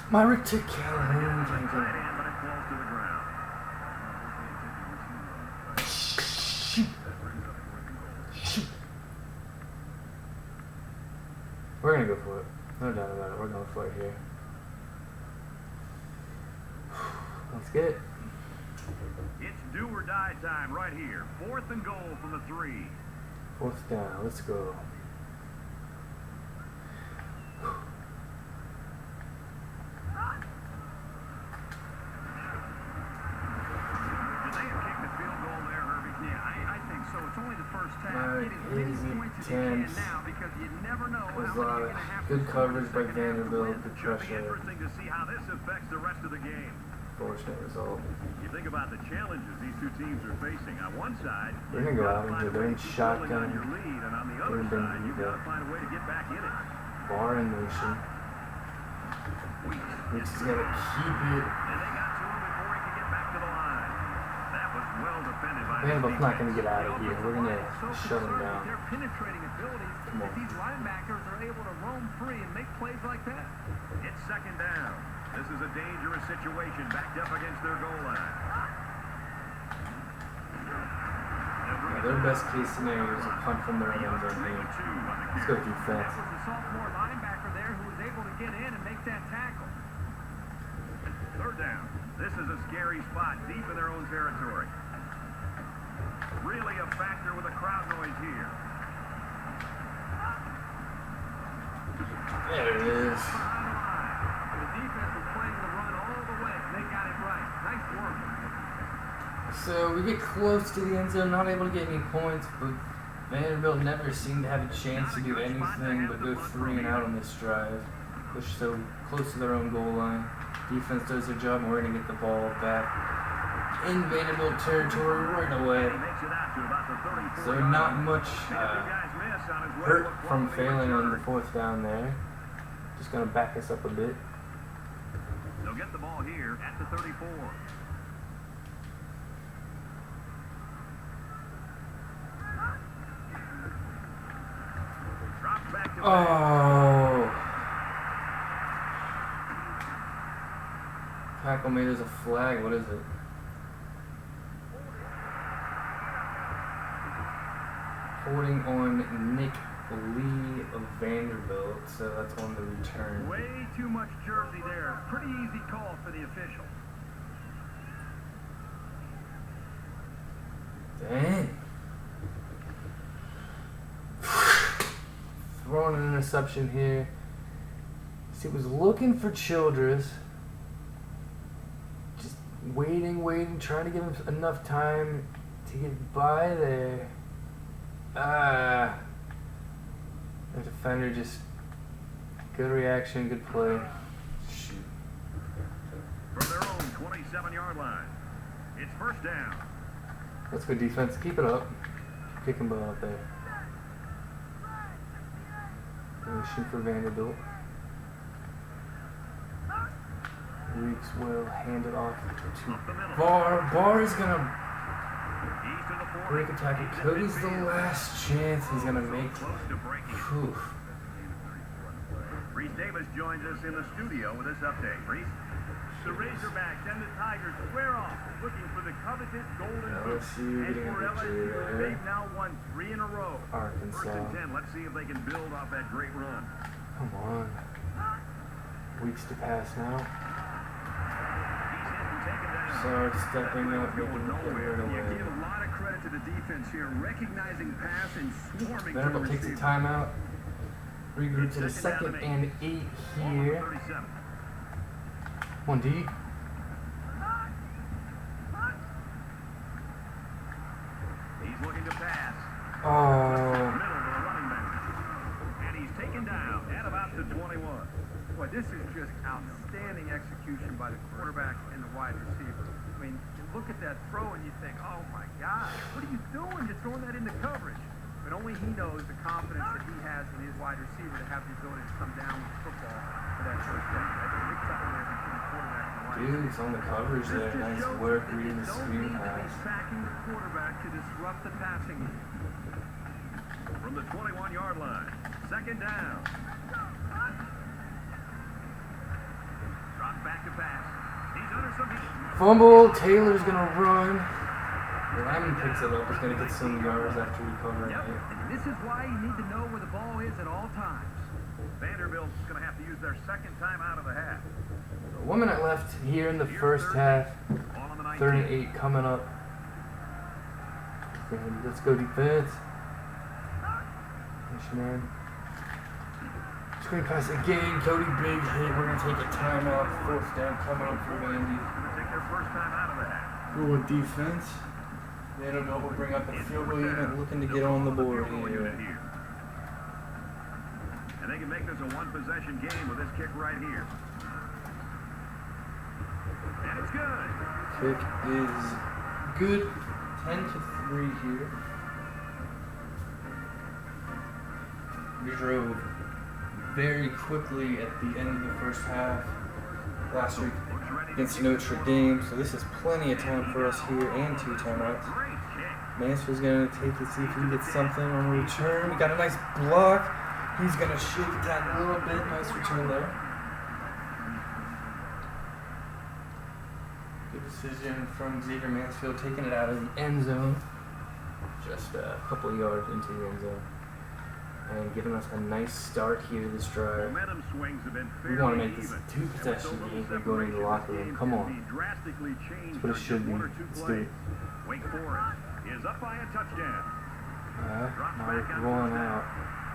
Myrick to Callahan. Tight end, but it falls to the ground. Shoot. We're gonna go for it. No doubt about it. We're going for it here. Let's get it. It's do or die time right here. 4th and goal from the 3. 4th down. Let's go. It's only the first half. Right, Get as many easy, points as you can tense. now because you never know how There's many a lot you're of going to have good to score in coverage the by second half to Vanderbilt. win. Good Should be pressure. interesting to see how this affects the rest of the game. Fortunate result. You think about the challenges these two teams are facing. On one side, We're gonna go out into their shotgun. on your lead, and on the other We're gonna side, do you've got to that. find a way to get back in it. Bar in motion. Weeks is gonna keep it. And they got to him before he could get back to the line. That was well defended by the Vanderbilt's not gonna defense. get out of here. We're gonna shut him down. Their penetrating abilities, Come on. that these linebackers are able to roam free and make plays like that. It's 2nd down. This is a dangerous situation backed up against their goal line. Their best case scenario is a punt from their end zone here. Let's go defense. That was the sophomore linebacker there who was able to get in and make that tackle. 3rd down. This is a scary spot deep in their own territory. Really a factor with the crowd noise here. There it is. Behind the line. The defense was playing the run all the way. They got it right. Nice work. So we get close to the end zone, not able to get any points, but Vanderbilt never seemed to have a chance to do anything but go 3 and out on this drive. Push so close to their own goal line. Defense does their job, and we're going to get the ball back in Vanderbilt territory right away. So not much hurt from failing on the 4th down there. Just going to back us up a bit. They'll get the ball here at the 34. Drops back to Oh! Tackle made as a flag. What is it? Holding on Nick Lee of Vanderbilt, so that's on the return. Way too much jersey there. Pretty easy call for the official. Dang. Throwing an interception here. See, was looking for Childress. Just waiting, trying to give him enough time to get by there. The defender just good reaction, good play. Shoot. From their own 27-yard line. It's 1st down. Let's go defense. Keep it up. Kicking ball out there. Gonna shoot for Vanderbilt. Weeks will hand it off to Barr. Barr is gonna break a tackle. Cody's the last chance he's gonna make. Whew. Reese Davis joins us in the studio with this update. Reese? The Razorbacks and the Tigers square off, looking for the coveted Golden Boot. LSU And getting a for victory LSU, there. they've now won 3 in a row. 1st Arkansas. and 10. Let's see if they can build off that great run. Come on. Weeks to pass now. He's hit and taken down. Sard stepping up, making Going it nowhere. right You away. give a lot of credit to the defense here, recognizing pass and swarming to the Vanderbilt takes a receiver. timeout. Regroup to the 2nd and 8 here. 37. Come on, D. He's looking to pass. Oh. Middle to the running back. And he's taken down at about the 21. Boy, this is just outstanding execution by the quarterback and the wide receiver. I mean, you look at that throw and you think, oh my God, what are you doing? You're throwing that into coverage. But only he knows the confidence that he has in his wide receiver to have the ability to come down with the football for that 1st down. That's a big time there between the quarterback and the wide receiver. Dude's on the coverage there. Nice work reading the screen pass. Sacking the quarterback to disrupt the passing game. From the 21-yard line. 2nd down. Drop back to pass. He's under some heat. Fumble. Taylor's gonna run. Lyman picks it up. He's gonna get some yards after recovering Yep, it. and this is why you need to know where the ball is at all times. Vanderbilt's going to have to use their 2nd time out of the half. 1 minute left here in the 1st half. Ball on the 19. 3rd and 8 coming up. Good. Let's go defense. Push man. Screen pass again. Cody, big hit. We're going to take a timeout. Fourth down coming up for Vandy. Take their first time out of that. Good with defense. Vanderbilt will bring up a field goal unit looking to get on the board here. And they can make this a one-possession game with this kick right here. And it's good. Kick is good. 10-3 here. We drove very quickly at the end of the first half last week against Notre Dame, so this is plenty of time for us here and 2 timeouts. Mansfield's going to take it, see if he can get something on the return. We got a nice block. He's going to shake it down a little bit. Nice return there. Good decision from Xavier Mansfield, taking it out of the end zone. Just a couple of yards into the end zone. And giving us a nice start here this drive. Momentum swings have been We want to make this a 2-possession game by going into the locker room. Come on. That's what it should be. Let's do it. Wake Forest is up by a touchdown. Now we're rolling out.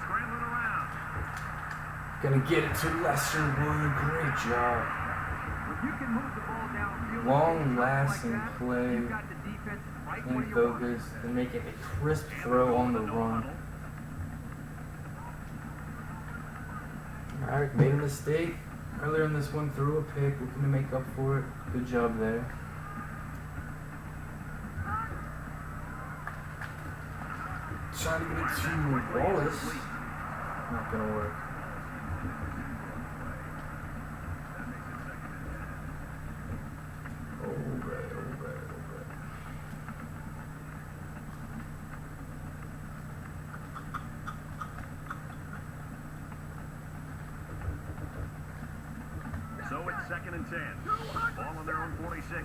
Scrambling around. Gonna get it to Lesterwood. Great job. When you can move the ball downfield, Long lasting like that, play. you've got the defense right where In you want focus. And make it a crisp throw on the run. Alright, made a mistake earlier in this one, threw a pick, looking to make up for it. Good job there. Trying to get it to Wallace. Not gonna work. Alright. So it's 2nd and 10. Ball on their own 46.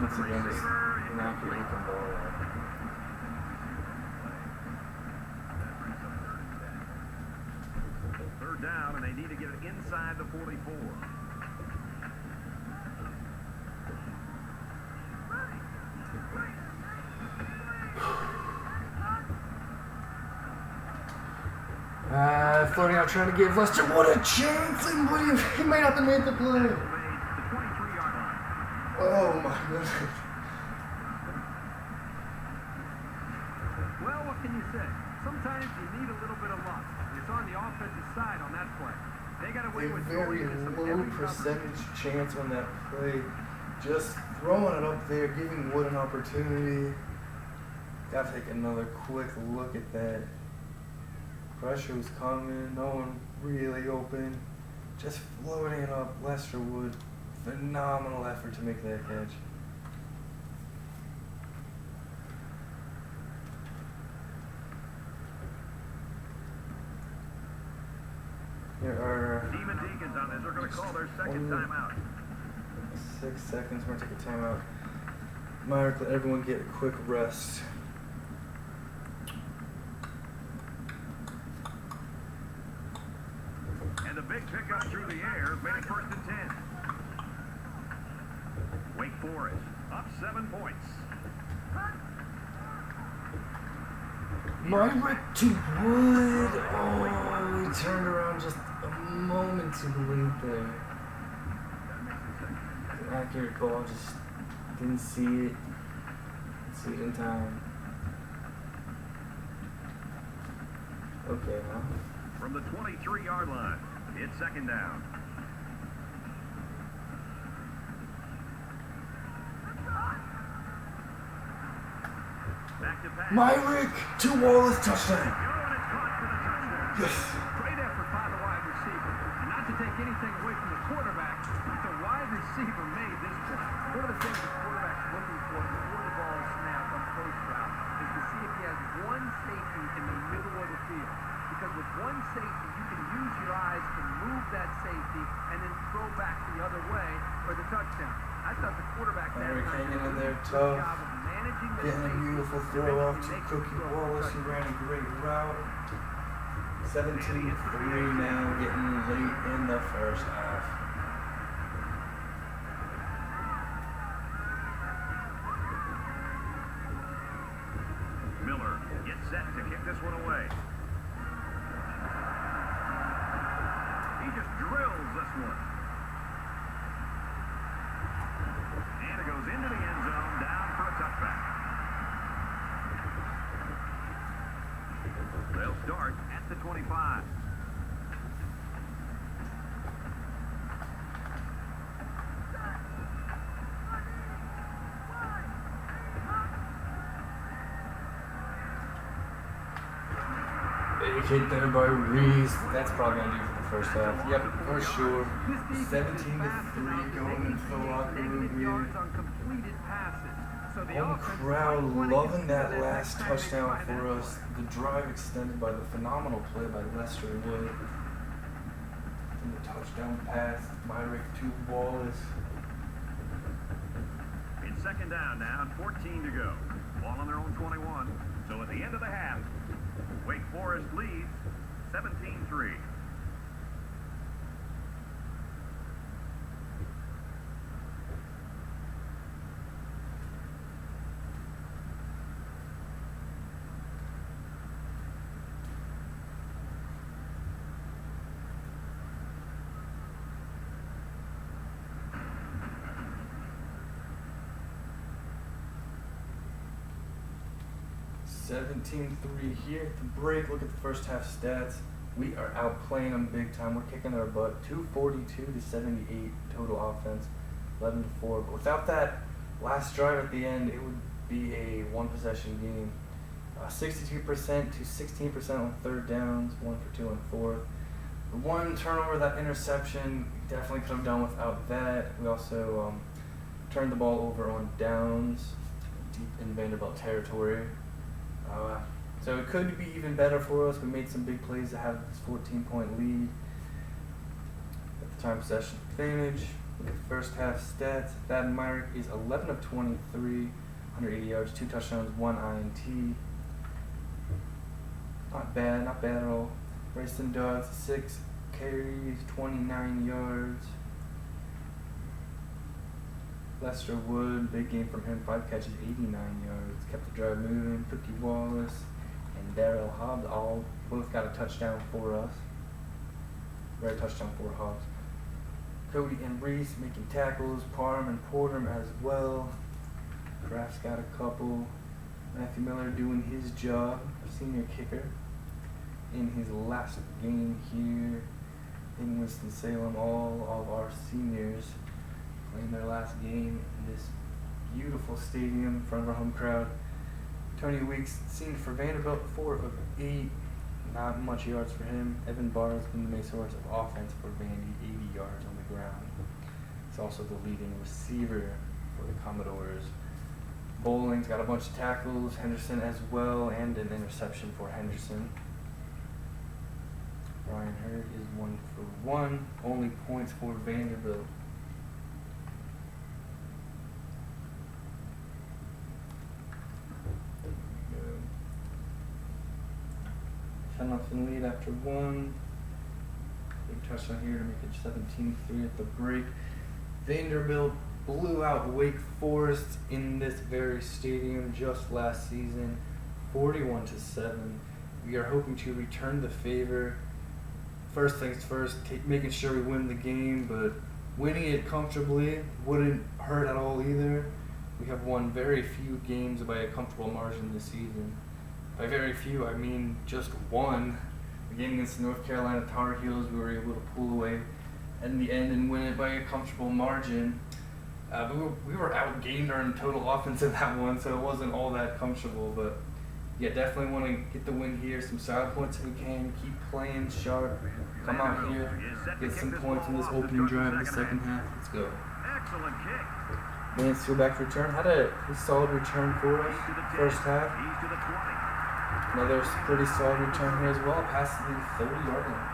Once again, just inaccurate looking ball there. Third down, and they need to get it inside the 44. Floating out, trying to give Lester what a chance, and he might not have made the play. The 23-yard line. Oh my goodness. Well, what can you say? Sometimes you need a little bit of luck. It's on the offensive side on that play. They got away A with very throwing into some low heavy percentage chance on that play. Just throwing it up there, giving Wood an opportunity. Gotta take another quick look at that. Pressure was coming, no one really open. Just floating it up. Lester Wood, phenomenal effort to make that catch. There are Demon Deacons on this. They're going to call their second timeout. 6 seconds. We're going to take a timeout. Myrick, let everyone get a quick rest. And the big pickup through the air made it 1st and 10. Wake Forest up 7 points. Myrick to Wood. Oh, he turned around just a moment too late there. An accurate ball, just didn't see it. Didn't see it in time. Okay, now. From the 23-yard line, it's 2nd down. Back to pass. Myrick to Wallace, touchdown. Yes. Great effort by the wide receiver. And not to take anything away from the quarterback, but the wide receiver made this play. One of the things the quarterback's looking for before the ball is snapped on post route is to see if he has one safety in the middle of the field. Because with one safety, you can use your eyes to move that safety and then throw back the other way for the touchdown. I thought the quarterback Myrick hanging in there good tough. job of managing the Getting a safety beautiful to throw off to eventually make Cookie the throw for Wallace. He touchdown. ran a great route. 17-3 now, getting late in the first half. one away. He just drills this one. And it goes into the end zone, down for a touchback. They'll start at the 25. Big hit there by Reese. That's probably going to do it for the first half. Yep, for sure. 17-3 going into the locker room here. yards on completed passes. So the Home offense crowd might wanna loving get that to last next time they touchdown try that for us. play. The drive extended by the phenomenal play by Lester Wood. And the touchdown pass, Myrick to Wallace. It's second down now, and 14 to go. Ball on their own 21. So at the end of the half, Wake Forest leads 17-3. $17-3 here at the break. Look at the first half stats. We are outplaying them big time. We're kicking their butt. 242-78 total offense, 11-4. But without that last drive at the end, it would be a one-possession game. 62% to 16% on third downs, 1 for 2 on fourth. The one turnover, that interception, definitely could have done without that. We also turned the ball over on downs deep in Vanderbilt territory. So it could be even better for us. We made some big plays to have this 14-point lead. At the time possession advantage, look at the first half stats. Thad Myrick is 11 of 23, 180 yards, 2 touchdowns, 1 INT. Not bad at all. Grayson Dodds, 6 carries, 29 yards. Lester Wood, big game from him, 5 catches, 89 yards. Kept the drive moving. Cookie Wallace and Darrell Hobbs both got a touchdown for us. Rare touchdown for Hobbs. Cody and Reese making tackles. Parham and Porter as well. Kraft's got a couple. Matthew Miller doing his job, senior kicker, in his last game here in Winston-Salem. All of our seniors playing their last game in this beautiful stadium in front of our home crowd. Tony Weeks, senior for Vanderbilt, 4 of 8. Not much yards for him. Evan Barr has been the main source of offense for Vandy, 80 yards on the ground. He's also the leading receiver for the Commodores. Bowling's got a bunch of tackles, Henderson as well, and an interception for Henderson. Brian Hurd is 1 for 1. Only points for Vanderbilt. 10-0 lead after 1. Big touchdown here to make it 17-3 at the break. Vanderbilt blew out Wake Forest in this very stadium just last season, 41-7. We are hoping to return the favor. First things first, making sure we win the game, but winning it comfortably wouldn't hurt at all either. We have won very few games by a comfortable margin this season. By very few, I mean just one. The game against the North Carolina Tar Heels, we were able to pull away in the end and win it by a comfortable margin. But we were outgained our total offense in that one, so it wasn't all that comfortable. But yeah, definitely want to get the win here. Some solid points if we can. Keep playing sharp. Come out here, get some points in this opening drive in the second half. Let's go. Excellent kick. Mansfield back to return. Had a pretty solid return for us. First half. He's to the 20. Another pretty solid return here as well. Past the 30-yard line.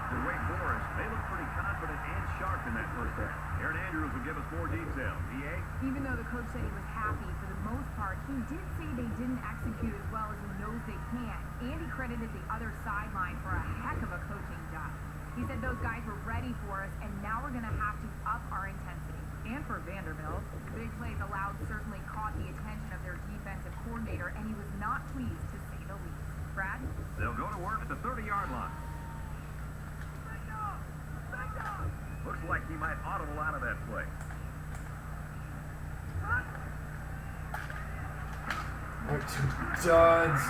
For Wake Forest, they look pretty confident and sharp in that first half. Aaron Andrews will give us more detail. EA? Even though the coach said he was happy for the most part, he did say they didn't execute as well as he knows they can. And he credited the other sideline for a heck of a coaching job. He said those guys were ready for us, and now we're going to have to up our intensity. And for Vanderbilt, big plays allowed certainly caught the attention of their defensive coordinator, and he was not pleased to say the least. Brad? They'll go to work at the 30-yard line. Looks like he might audible out of that play. Alright, to Dodds.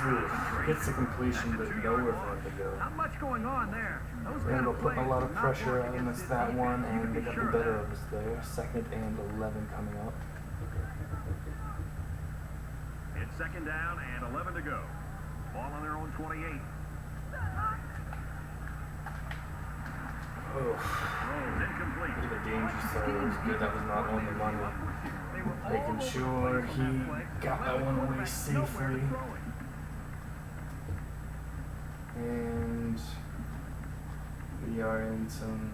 Gets the completion, but nowhere for him to go. Not much going on there. Vanderbilt putting a lot of pressure on us that one, and they got the better of us there. 2nd and 11 coming up. It's 2nd down and 11 to go. Ball on their own 28. Oh, Incomplete. bit of a dangerous throw. It was good. That was not on the money. Making sure he got that one away safely. And we are in some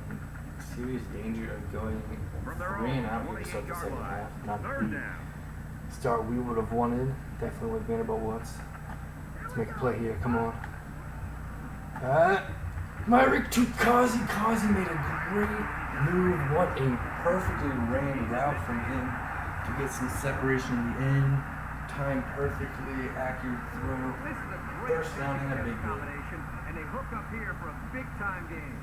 serious danger of going 3 and out here to start the second half. Not the start we would have wanted. Definitely what Vanderbilt wants. Let's make a play here. Come on. Myrick to Kazi. Kazi made a great move. What a Perfectly ran route from him to get some separation in the end. Timed perfectly, accurate throw. This is a great First down and a big one. combination, and they hook up here for a big-time game.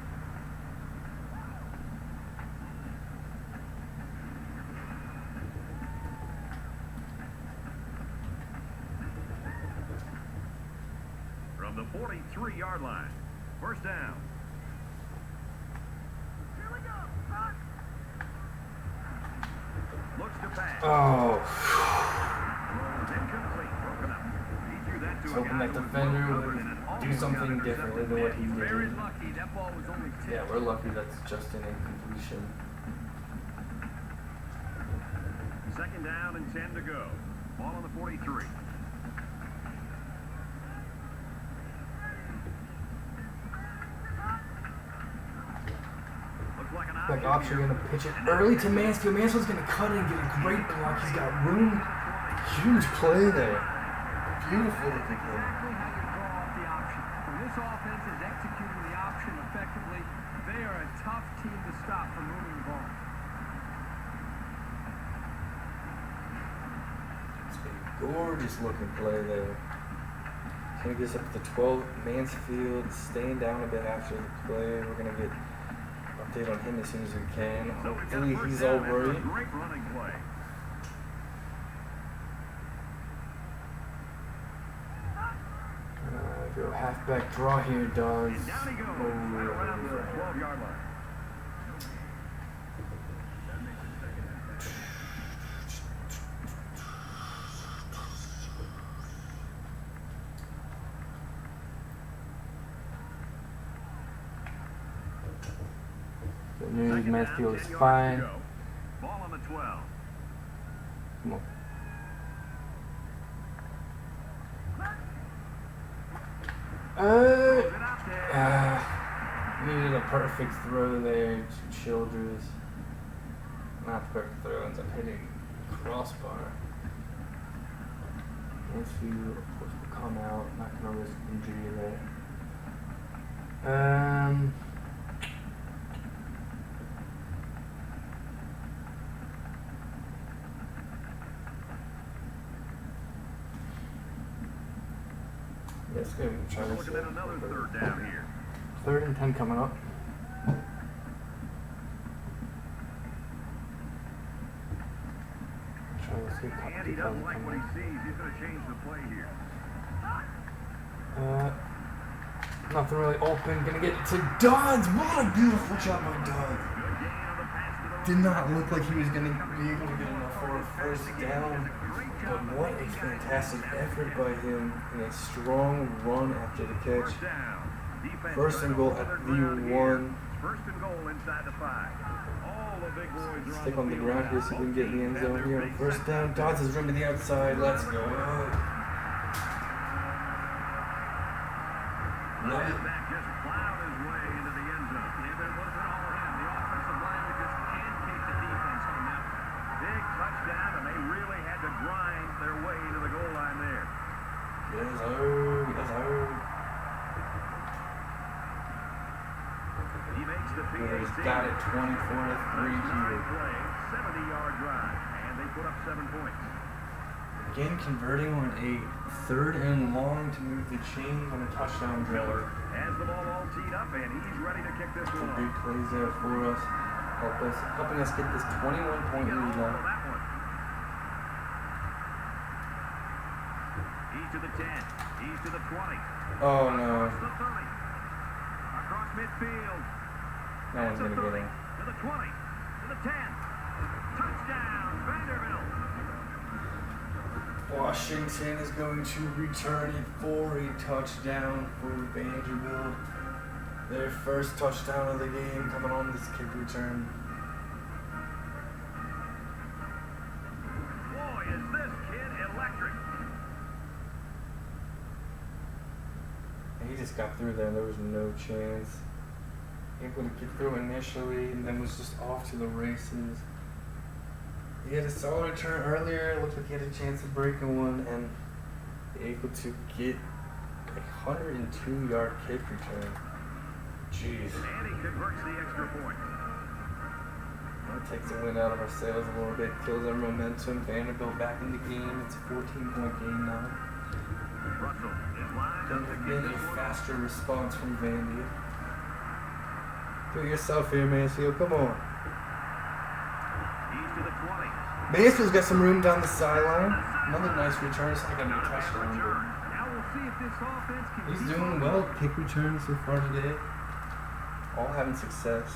From the 43-yard line. First down. Looks to pass. Oh. Incomplete. Broken up. He threw that to a Hoping guy that who was defender well would covered and it do almost something got differently intercepted than what there. he Very did. lucky. That ball was only tipped. Yeah, we're lucky that's just an incompletion. 2nd down and 10 to go. Ball on the 43. Looks like an Like option option here. gonna pitch it early to Mansfield. Mansfield's gonna cut in and get a great block. He's got room. Huge play there. Beautiful looking play. Exactly how you draw off the option. When this offense is executing the option effectively, they are a tough team to stop from moving the ball. It's a gorgeous looking play there. Gonna get us up to 12. Mansfield staying down a bit after the play. We're gonna get update on him as soon as we can. So we've got Hopefully first he's down all after a right. great running play. Go halfback draw here, Dodds. And down he goes. Right around the 12-yard line. Good news, 2nd Mansfield down, is 10 yards to fine. go. Ball on the 12. Come on. Throws it out there. Needed a perfect throw there to Childress. Not the perfect throw, ends up hitting the crossbar. Mansfield, of course, will come out. Not going to risk injury there. Let's go try We're this. looking at another 3rd down here. 3rd and 10 coming up. Try this here. And he doesn't like what he sees. He's going to change the play here. Nothing really open. Gonna get to Dodds. What a beautiful shot by Dodds. Good gain on the pass to the Did not look like he was going to be able to get enough for a first down. But what a fantastic effort by him and a strong run after the catch. First down. Defense First and goal at the one. First and goal inside the 5. All the big boys are Stick on the field ground now. here so we can get in the end Both teams zone have here. their big First down. Dodds has run to the outside. Let's go. Love it. Back just plowed his way into the end zone. Yeah, but it wasn't all him. The offensive line would just pancake the defense on that one. Big touchdown, and they really had to grind their way to the goal line there. Yes, sir. Yes, sir. He makes the He's PAT. got it 24-3 here. Play, 70-yard drive, and they put up 7 points. Again, converting on a 3rd and long to move the chains on a touchdown drive. Has the ball all teed up, and he's ready to kick this Some one big off. plays there for us, helping us get this 21-point Get a lead hold of now. that one. He's to the 10. He's to the 20. Oh no, Across the 30. Across midfield. no one's To gonna get 30. him. To the 20. To the 10. Touchdown, Vanderbilt. Washington is going to return it for a touchdown for Vanderbilt. Their first touchdown of the game coming on this kick return. Boy, is this kid electric. And he just got through there. There was no chance. Able to get through initially, and then was just off to the races. He had a solid return earlier. It looked like he had a chance of breaking one, and able to get a 102-yard kick return. Jeez. And he converts the extra point. That takes the wind out of our sails a little bit, kills our momentum. Vanderbilt back in the game. It's a 14-point game now. Russell is lined Could up to have kick been this a one off. faster response from Vandy. Do it yourself here, Mansfield. Come on. He's to the 20. Mansfield's got some room down the sideline. Another nice return. It's like a Not a bad touchdown. return. Now we'll see if this offense can He's keep doing on well. Kick returns so far today. All having success.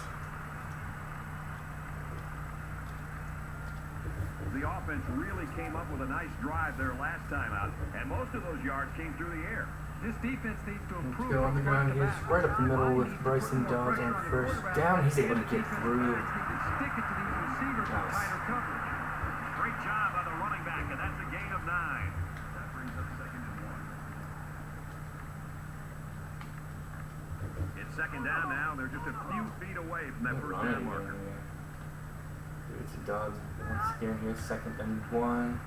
The offense really came up with a nice drive there last time out, and most of those yards came through the air. This defense needs to Let's improve. go on the ground. He's right up the middle with Bryson Dodds on first down. He's able to get through. Stick it to these receivers with Nice. tighter coverage. Great job by the running back, and that's a gain of 9. That brings up 2nd and 1. It's 2nd down now. They're just a few feet away from that first down marker. Give it to Dodds once again here. 2nd and 1.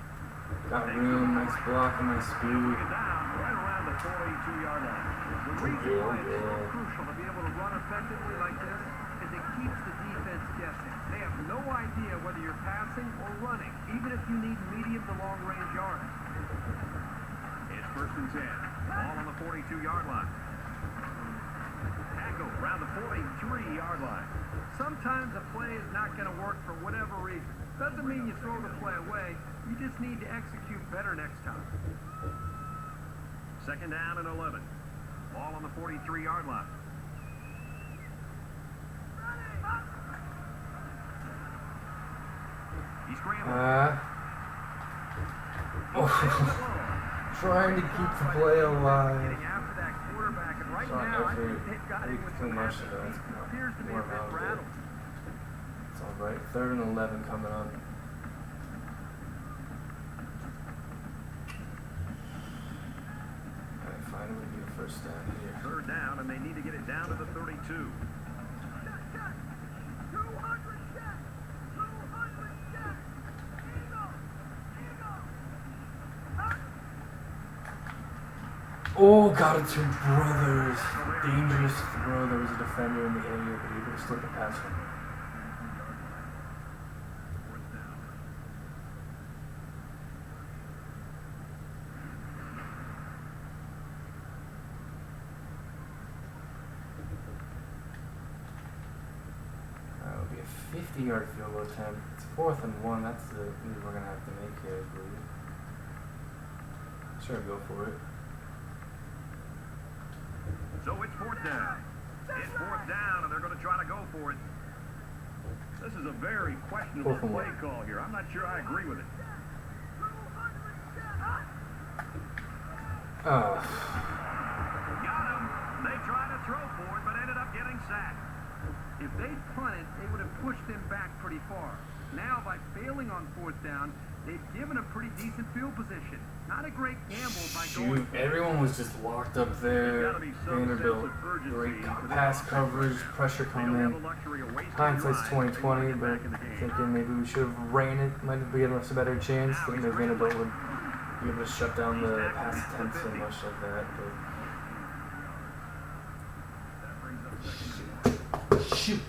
Got room. Nice block and nice speed. Bring it down right around the 42-yard line. The reason why it's so Yeah. crucial to be able to run effectively like this is it keeps the defense guessing. They have no idea whether you're passing or running, even if you need medium to long range yards. It's 1st and 10. Ball on the 42-yard line. Tackle around the 43-yard line. Sometimes a play is not going to work for whatever reason. Doesn't mean you throw the play away. You just need to execute better next time. 2nd down and 11. Ball on the 43-yard line. He's scrambling. Trying to keep the play alive. Getting after that quarterback, and right Shot now I effort. think they've got him with Too some much effort. of that. He appears to be More a bit out of it. rattled. It's all right. 3rd and 11 coming on. All right, finally get a first down here. 3rd down, and they need to get it down to the 32. Oh, got it to Brothers. Dangerous throw. There was a defender in the area, but he able to slip it past him. That would be a 50-yard field goal attempt. It's 4th and 1. That's the move we're going to have to make here, I believe. Sure, go for it. So it's 4th down. It's 4th down, and they're going to try to go for it. This is a very questionable 4th and play 1. call here. I'm not sure I agree with it. Oh. Got him. They tried to throw for it, but ended up getting sacked. If they'd punted, they would have pushed them back pretty far. Now, by failing on 4th down, they've given a pretty decent field position. Not a great gamble by going. Shoot, everyone was just locked up there. Vanderbilt, great pass coverage, pressure They don't have coming. the luxury of wasting Hindsight's drives. They want to 2020, get but back in the game. thinking maybe we should have ran it. Might have given us a better chance. Thinking that Vanderbilt would be able to shut down the pass attempt so much like that. But shoot.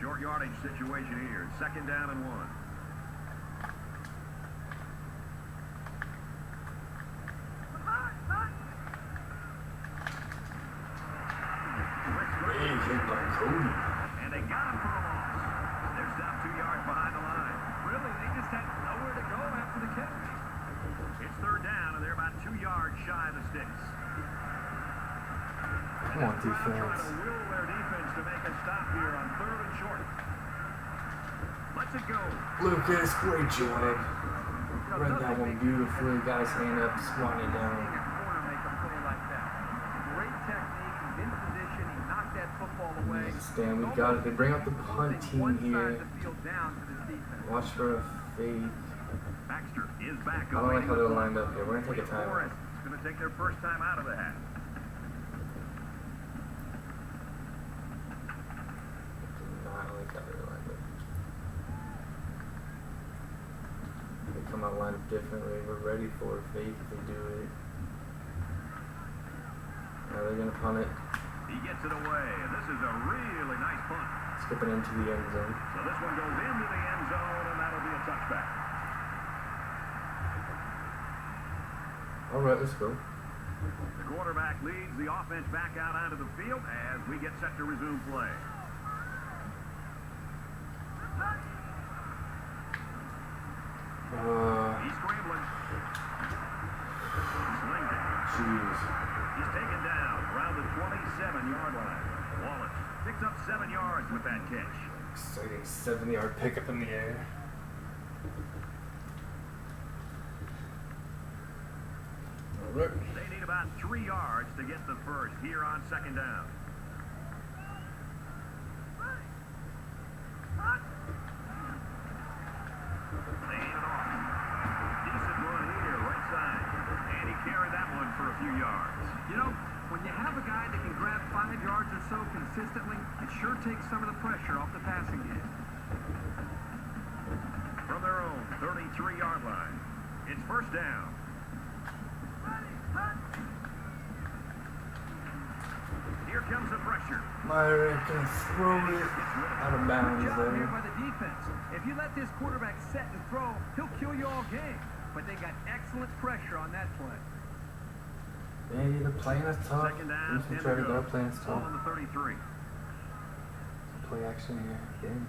Short yardage situation here. 2nd down and 1. Cody. And they got him for a loss. They're stopped 2 yards behind the line. Really, they just had nowhere to go after the catch. It's third down, and they're about 2 yards shy of the sticks. Come on, Crowd trying defense. to will their defense to make a stop here on 3rd and short. Let's it go. Lucas, great job. Read that one beautifully. Got his hand up, squatting it down. Seeing a corner make a play like that. Great technique. He's in position. He knocked that football away. Stan, we got it. They bring up the punt team here. Watch for a fade. Baxter is back. I don't like how they're lined up here. We're going to take a timeout. It's going to take their first time out of the hat. Not like how they're lined up. They come out lined up differently. We're ready for a fake if they do it. Now they're going to punt it. He gets it away, and this is a really nice punt. Skip it into the end zone. So this one goes into the end zone, and that'll be a touchback. All right, let's go. The quarterback leads the offense back out onto the field as we get set to resume play. He's scrambling. Slinging it. Jeez. He's taken down around the 27-yard line. Wallace picks up 7 yards with that catch. Exciting 7-yard pickup in the air. All right. They need about 3 yards to get the first here on 2nd down. Laying it off. Decent run here, right side. And he carried that one for a few yards. You know, when you have a guy that can grab 5 yards or so consistently, it sure takes some of the pressure off the passing game. From their own 33-yard line, it's first down. Here comes the pressure. Myrick can throw it out of bounds Good job here there. by the defense. If you let this quarterback set and throw, he'll kill you all game. But they got excellent pressure on that play. Hey, they're playing us tough. Second down, Listen, 10 Trevor, to go. they're playing us Ball tough. on the 33. Play action here again.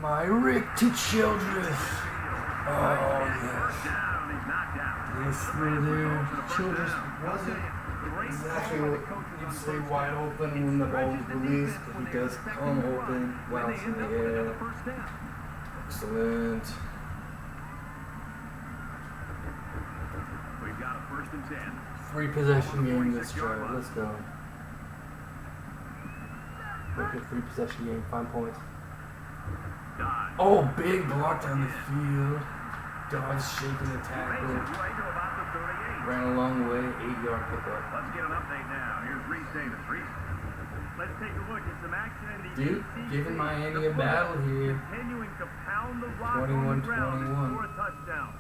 Myrick to Childress. Oh, yeah. First down, he's knocked out. He's through there. Childress wasn't exactly what you'd say wide open when the ball was released, but he does come open while it's in the air. Excellent. We've got a 1st and 10. 3 possession game this drive. Let's go. Make it 3 possession game. 5 points. Dodge. Oh, big block down the field. Dodge shaking the Makes tackle. his way to about the 38. Ran a long way. 8-yard pickup. Let's get an update now. Here's Reese Davis. Reese. Let's take a look at some action in the Duke, NCAA giving Miami a football. battle here. Continuing to pound the rock on the ground to 21-21. score a touchdown.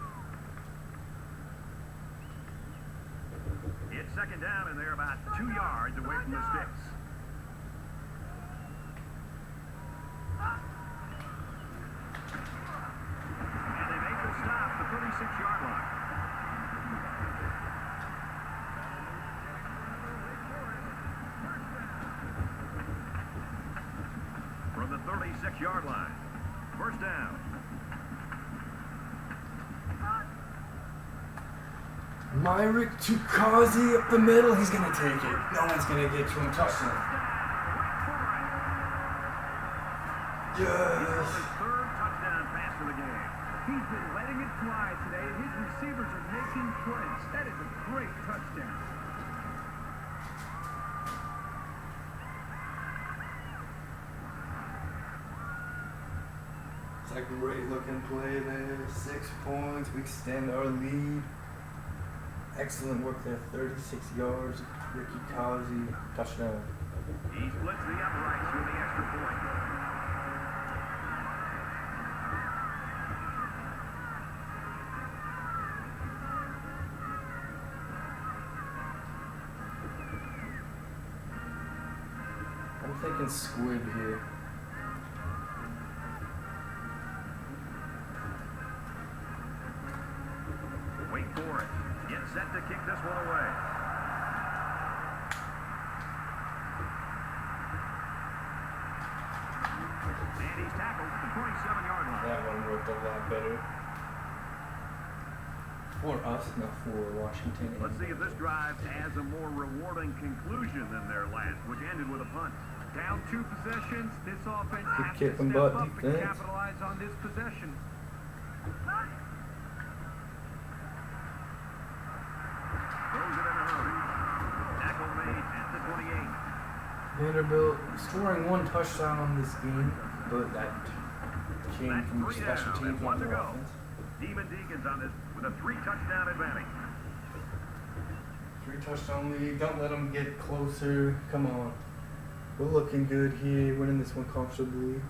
It's 2nd down, and they're about 2 yards away from the sticks. And they make the stop, the 36-yard line. From the 36-yard line, first down. Myrick to Kazi up the middle. He's going to take it. No one's going to get to him. Touchdown. His Yes. 3rd touchdown pass of the game. He's been letting it fly today, and his receivers are making plays. That is a great touchdown. It's a great looking play there. 6 points. We extend our lead. Excellent work there. 36 yards. Ricky Kazi. Touchdown. He splits the uprights with the extra point. I'm thinking squid here. Wait for it. Get set to kick this one away. tackle at the 27-yard line. That one worked a lot better. For us, not for Washington. Let's see if this drive has a more rewarding conclusion than their last, which ended with a punt. Down 2 possessions, this offense Good has to kicking step butt up and defense. capitalize on this possession. Throws it in a hurry. Tackle made at the 28. Vanderbilt scoring 1 touchdown on this game, but that came That's from 3 special down teams, and not 1 to their go. offense. Deacons on this with a 3-touchdown advantage. 3 touchdown lead. Don't let them get closer. Come on. We're looking good here. Winning this one comfortably.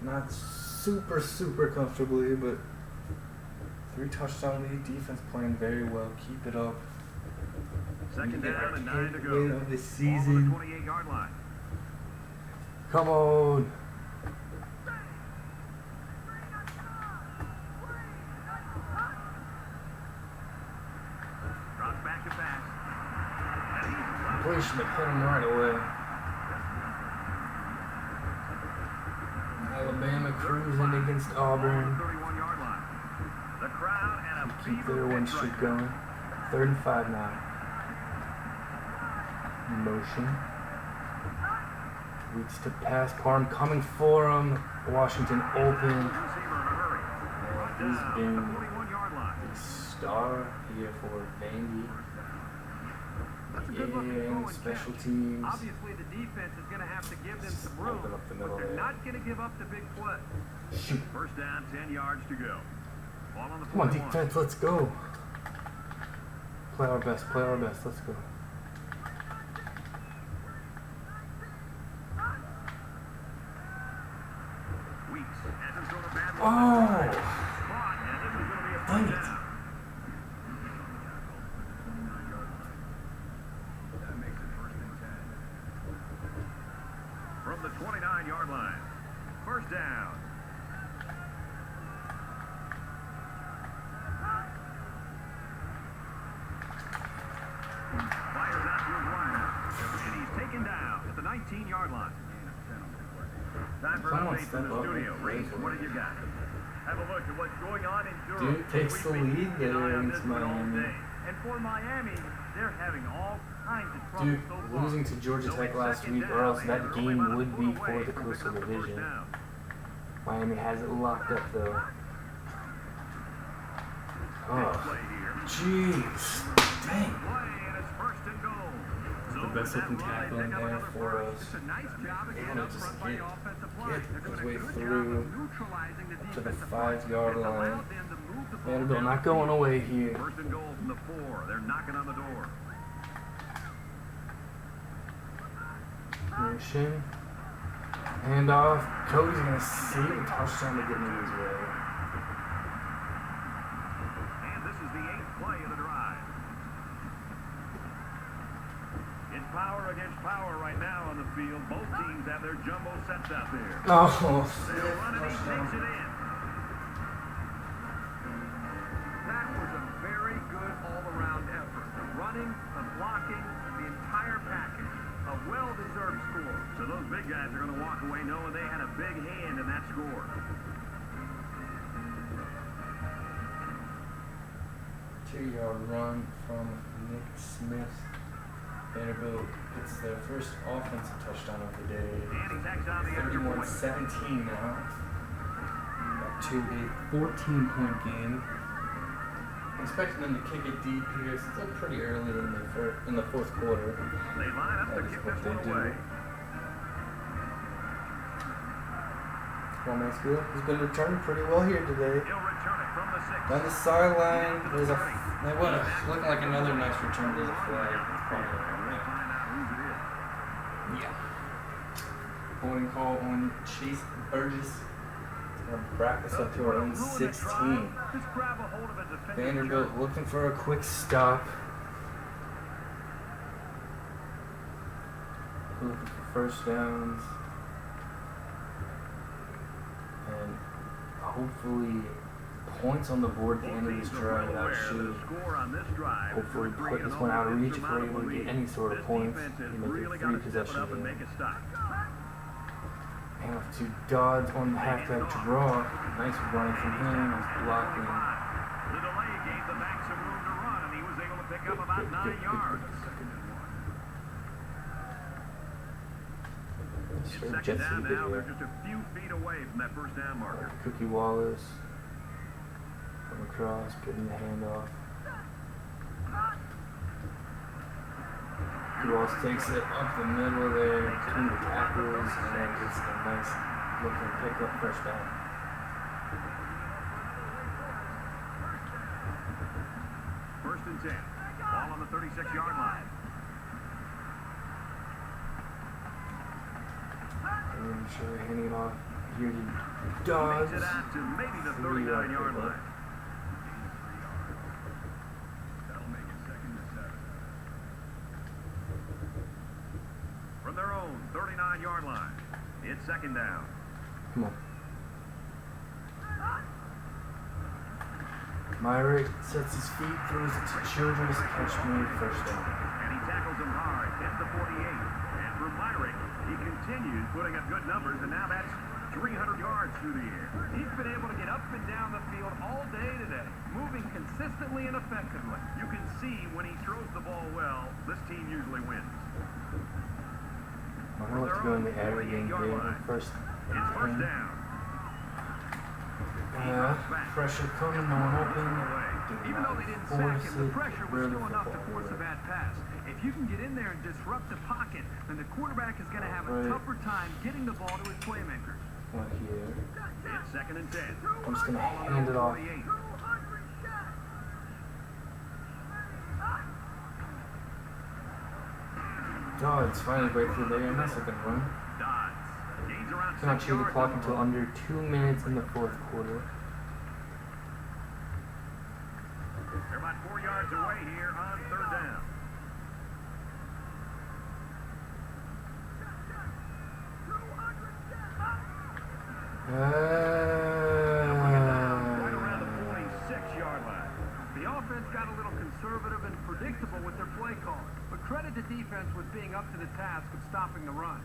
Not super comfortably, but 3 touchdown lead. Defense playing very well. Keep it up. Second Get our down and 9 to 10th go. win of the Ball on season. the 28-yard line. Come on. Drops back to pass. Completion to hit him right away. Alabama cruising against Auburn. 31-yard line. The crowd and a Keep their fever win pitch streak right going. 3rd and 5 now. Motion. Weeks to pass. Parham coming for him. Washington open. Receiver in a hurry. And Down he's at been the 41-yard line. the star here for Vandy. That's a good looking Yeah, throw and and special catch. teams. Obviously, the defense is going to have to give them some room, Open up the but middle they're there. not going to give up the big play. First down, 10 yards to go. Ball on the 41. Come on, defense, let's go. Play our best, let's go. Weeks hasn't thrown a bad one. Oh! Caught, and this is going to be a Dang first it. down. That makes it 1st and 10. From the 29-yard line. First down. Fires out to his runner. And he's taken down at the 19-yard line. Time for an Someone update from step the up studio. and Reese, play what have you got? Have a look at what's going on in Durham. Duke takes the We've been lead keeping an eye there on against this one all Miami. day. And for Miami, they're having all kinds of trouble Duke so far. losing to Georgia So Tech it's last second week, down, or else and that they're only game about a would foot be away for the from Coastal picking up the first Division. down. Miami has it locked up though. Big Oh, play here. jeez. Dang. Play, and it's 1st and goal. So The best with that looking run, tackle they in pick up there another for first. us. It's a nice job Able again to up just front by the get offensive line. They're his doing way a good through job of neutralizing the to the defensive line. 5-yard It's line. allowed them to move the ball Vanderbilt down not the going field. away here. 1st and goal from the 4. They're knocking on the door. Motion. Handoff. Cody's gonna save a touchdown to get in his way. And this is the 8th play of the drive. It's power against power right now on the field. Both teams have their jumbo sets out there. Oh, They'll run and he takes it in. That was a very good all-around effort. The running, the blocking, the entire package. A well-deserved score. So those big guys are going to walk away knowing they had a big hand in that score. Two-yard run from Nick Smith. Vanderbilt gets their first offensive touchdown of the day. And he tacks on the extra point. 31-17 now. Back to a 14-point game. Expecting them to kick it deep here. It's still pretty early in the 4th quarter. They line up to That is kick what this they one do. away. Well, Mansfield has been returning pretty well here today. He'll return it from the 6. Down the sideline, there's looking like another nice return. There's a flag. We'll find out whose it is. Yeah. Holding call on Chase Burgess. Gonna back us up to our own 16. Just grab a hold of a defensive Vanderbilt looking for a quick stop. Looking for first downs. And hopefully points on the board at the end of this drive. That should hopefully put this one out of reach if we're able to get any sort of points. You make it 3 possession game. And off to Dodds on the halfback draw. Nice running from him. Nice blocking. The delay gave the back some room to run, and he was able to pick up about 9 yards. It's second down now. They're just a few feet away from that first down marker. Cookie Wallace from across, getting the handoff. Cookie Wallace takes it up the middle there between the tackles and gets a nice looking pickup first down. First and 10. Ball on the 36-yard line. And sure handing it off here to Dodds. Makes it out to maybe the 39-yard line. That'll make it 2nd and 7. From their own 39-yard line, it's 2nd down. Come on. Myrick sets his feet, throws it to Childress, catch made, first down. And he tackles him hard, 10 to 48. And for Myrick, he continues putting up good numbers, and now that's 300 yards through the air. He's been able to get up and down the field all day today, moving consistently and effectively. You can see when he throws the ball well, this team usually wins. I don't know what to go in the air game here. First It's first down. Pressure coming, no one open. Even though they didn't sack him, the pressure was still enough to force a bad pass. If you can get in there and disrupt the pocket, then the quarterback is going to have a tougher time getting the ball to his playmakers. Not here. It's 2nd and 10. I'm just going to hand it off. Dodds finally break through there, and that's a good run. Dodds gains around 6 Cannot chew the yards clock on the until run. under 2 minutes in the fourth quarter. They're about 4 yards away here on 3rd down. Right around the 46-yard line. The offense got a little conservative and predictable with their play call, but credit to defense with being up to the task of stopping the run.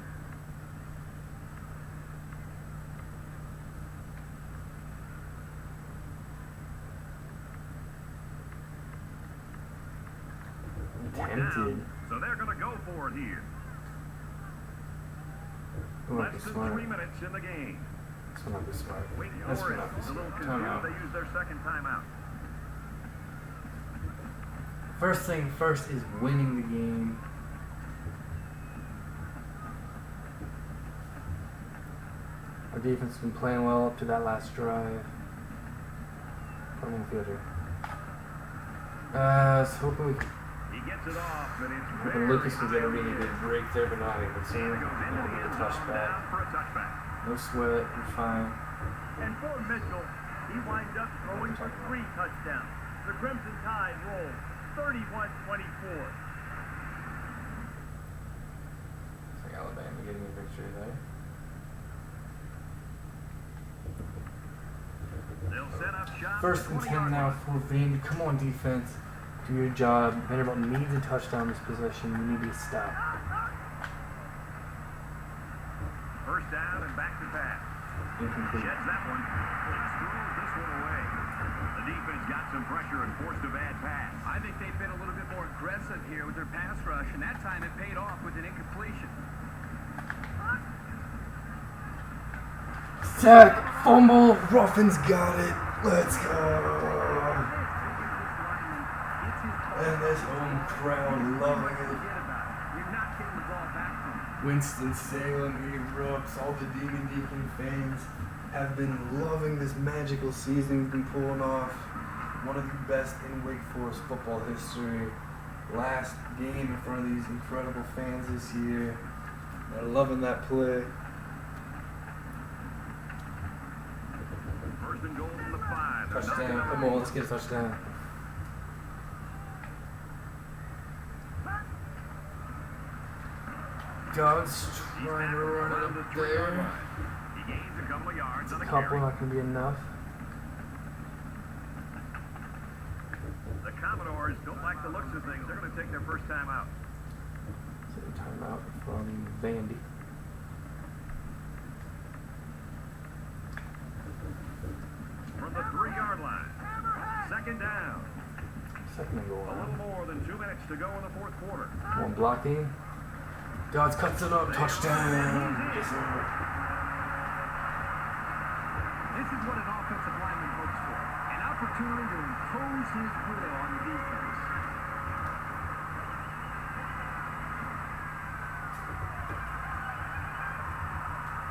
Tempted. So they're going to go for it here. Less Less than 3 minutes in the game. This one not be smart. Wake This one Forest not be a little smart. confused. Timeout. They use their 2nd timeout. First thing first is winning the game. Our defense has been playing well up to that last drive. Coming field here. So hoping we can. He gets it off, but it's Hoping very Lucas can get a really good break there, but not able to. And it goes into the end zone Touchback. down for a touchback. No sweat, we're fine. And for Mitchell, he winds up throwing for 3 touchdowns. The Crimson Tide roll 31-24. It's like Alabama getting a victory there. They'll set up shop. First and 10 now for Vandy. Come on, defense. Do your job. Vanderbilt needs a touchdown this possession. We need to stop. First down and back to pass. Incomplete. Sheds that one. Just throws this one away. The defense got some pressure and forced a bad pass. I think they've been a little bit more aggressive here with their pass rush, and that time it paid off with an incompletion. Sack, fumble, Ruffins got it. Let's go. And this home crowd loving it. You're not getting the ball back from him. Winston-Salem erupts. All the Deacon fans have been loving this magical season we've been pulling off. One of the best in Wake Forest football history. Last game in front of these incredible fans this year. They're loving that play. First and goal from the 5. They're knocking Touchdown. on Come the on, let's get a touchdown. Dodds trying to run it up there. He gains a couple of yards on the Couple carry. not going to be enough. The Commodores don't like the looks of things. They're going to take their first time out. So timeout from Vandy. nothing going A little on. more than 2 minutes to go in the fourth quarter. One blocking. Dodds cuts it up. Touchdown. Yes, sir. This is what an offensive lineman hopes for. An opportunity to impose his will on the defense.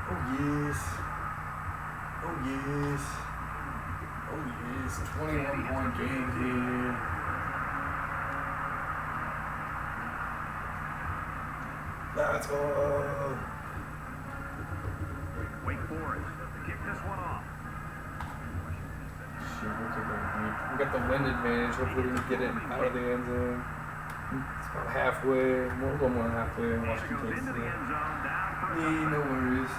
Oh yes. Oh yes. Oh yes. 21-point game here. Let's go. Wake Forest to kick this one off. Shoot, we got the wind advantage. Hopefully we can get it out of the end zone. It's about halfway. We're a little more than halfway. It Washington goes takes into the it. end zone, down for a Yeah, no touchdown. worries.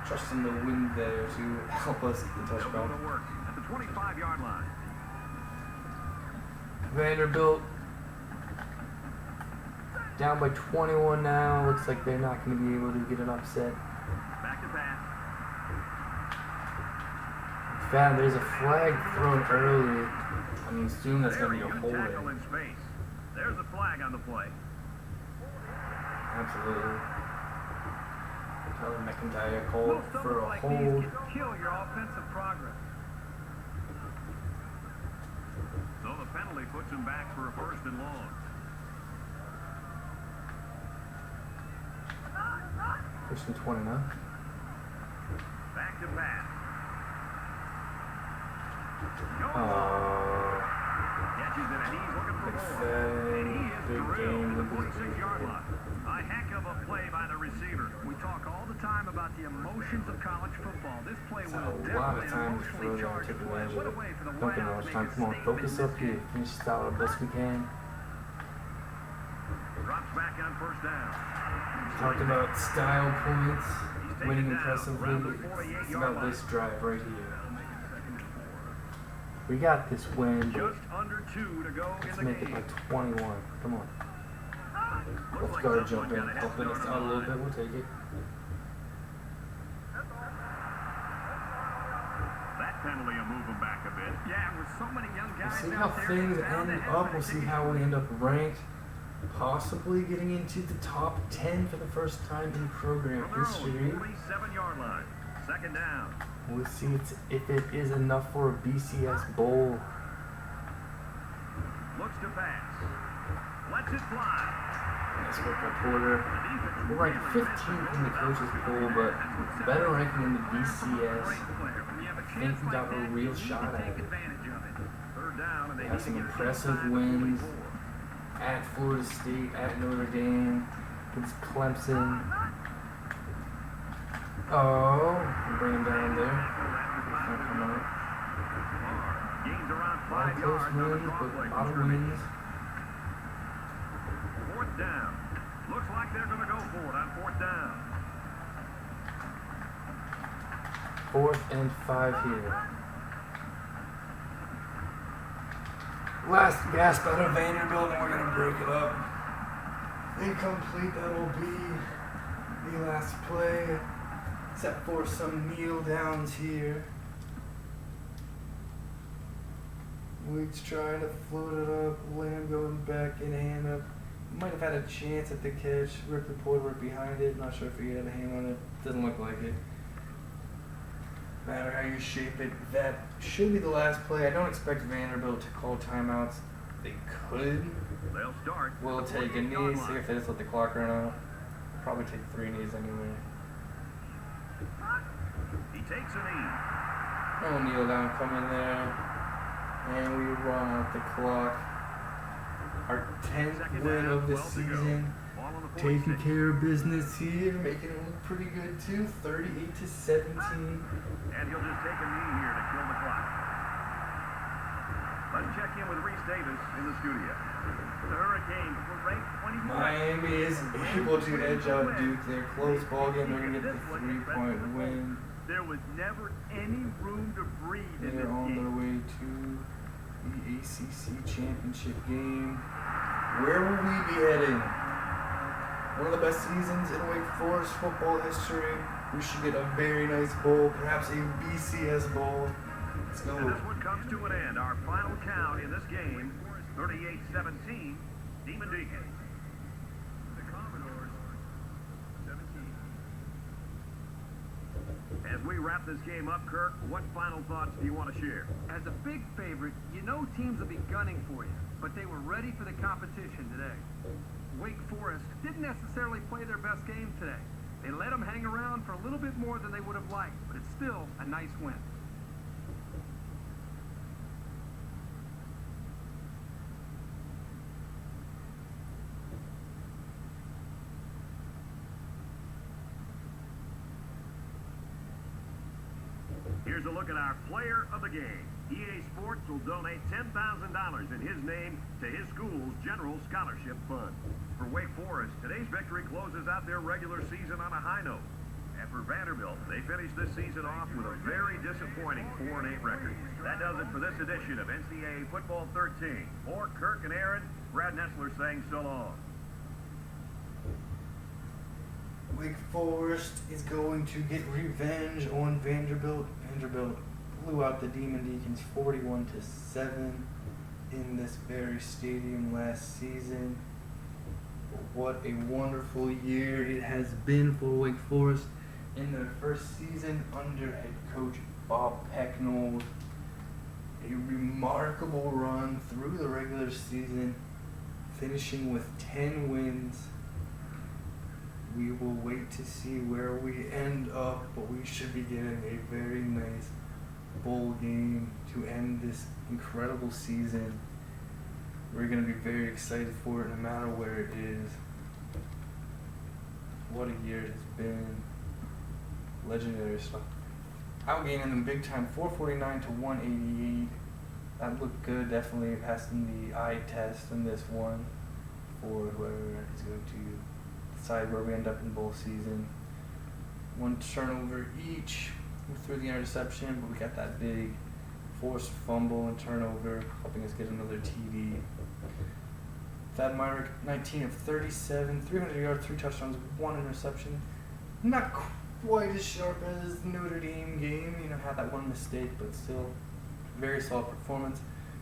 Trusting the wind there to help us get the They'll go touchdown. to work at the 25-yard line. Vanderbilt down by 21 now. Looks like they're not going to be able to get an upset. Back to pass. Found there's a flag thrown early. I'm assuming that's going to be a Good holding. tackle in space. There's a flag on the play. Absolutely. Tyler McIntyre called Little for stumbles a like hold. these can kill your offensive progress. So the penalty puts him back for a first and long. First and 20 now. Back to pass. Catches it and he's looking for more. And he is Big drilled game. to the 46-yard line. A heck of a play by the receiver. We talk all the time about the emotions of college football. This play It's was a lot definitely of an time to emotionally throw there and charged take play. advantage What of a way for the it. Don't get Wild much to time. make a Come on, statement focus in up this here. game. Finish this out the best we can. Drops back on first down. Talked about style points, He's winning taken down impressively. around the It's 48-yard about line. this drive right here. We got this win, but Just under 2 to go in let's the make it game. by 21. Come on. Looks Let's like go someone jump in, got a head helping us start out a on little the bit. line. We'll take it. That penalty will move him back a bit. Yeah, with so many young We'll guys see out how there, things it's bound to end happen. up. We'll see how we end up ranked. Possibly getting into the top 10 for the first time in program From their history. own 47-yard line. Second down. We'll see if it is enough for a BCS bowl. Looks to pass. Lets it fly. Nice work by Porter. The defense We're ranked really 15th in the coaches poll, but better ranking in the BCS. I think we got a real shot at it. Third down, and We they have need some to get impressive inside the wins 44. at Florida State, at Notre Dame, against Clemson. Oh, bring him down there. Can't come out. Gains around A lot of 5 close yards on the wins, draw but play. a lot of wins. Fourth down. Looks like they're going to go for it on fourth down. 4th and 5 here. Last gasp out of Vanderbilt, and we're going to break it up. Incomplete, that'll be the last play. Except for some kneel downs here. Weeks trying to float it up. Lamb going back in hand up. Might have had a chance at the catch. Ripley pulled right behind it. Not sure if he had a hand on it. Doesn't look like it. Matter how you shape it. That should be the last play. I don't expect Vanderbilt to call timeouts. They could. They'll start. We'll at the take a 48-yard knee. line. See if they just let the clock run out. Probably take 3 knees anyway. He takes a knee. No kneel down coming there. And we run out the clock. Our 10th Second win down, of the 12 to go. season. Ball on the Taking 46. care of business here. Making it look pretty good too. 38-17. And he'll just take a knee here to kill the clock. Let's check in with Reese Davis in the studio. The Hurricanes were ranked 24th. Miami is able to edge out Duke. They're close ball game. They're going to get the 3-point win. There was never any room to breathe in They're this on their game. way to the ACC championship game. Where will we be heading? One of the best seasons in Wake Forest football history. We should get a very nice bowl, perhaps a BCS bowl. Let's go. And this one comes to an end. Our final count in this game, 38-17, Demon Deacons. The Commodores, 17. As we wrap this game up, Kirk, what final thoughts do you want to share? As a big favorite, you know teams will be gunning for you, but they were ready for the competition today. Wake Forest didn't necessarily play their best game today. They let them hang around for a little bit more than they would have liked, but it's still a nice win. Here's a look at our player of the game. EA Sports will donate $10,000 in his name to his school's General Scholarship Fund. For Wake Forest, today's victory closes out their regular season on a high note. And for Vanderbilt, they finished this season off with a very disappointing 4-8 record. That does it for this edition of NCAA Football 13. For Kirk and Aaron, Brad Nessler saying so long. Wake Forest is going to get revenge on Vanderbilt. Vanderbilt blew out the Demon Deacons 41-7 in this very stadium last season. What a wonderful year it has been for Wake Forest in their first season under head coach Bob Pecknold. A remarkable run through the regular season, finishing with 10 wins. We will wait to see where we end up, but we should be getting a very nice bowl game to end this incredible season. We're going to be very excited for it no matter where it is. What a year it has been. Legendary stuff. Outgaining them big time, 449-188. That looked good, definitely passing the eye test in this one for whoever is going to decide where we end up in bowl season. One turnover each. We threw the interception, but we got that big forced fumble and turnover, helping us get another TD. Thad Myrick, 19 of 37, 300 yards, 3 touchdowns, 1 interception. Not quite as sharp as the Notre Dame game, had that one mistake, but still very solid performance.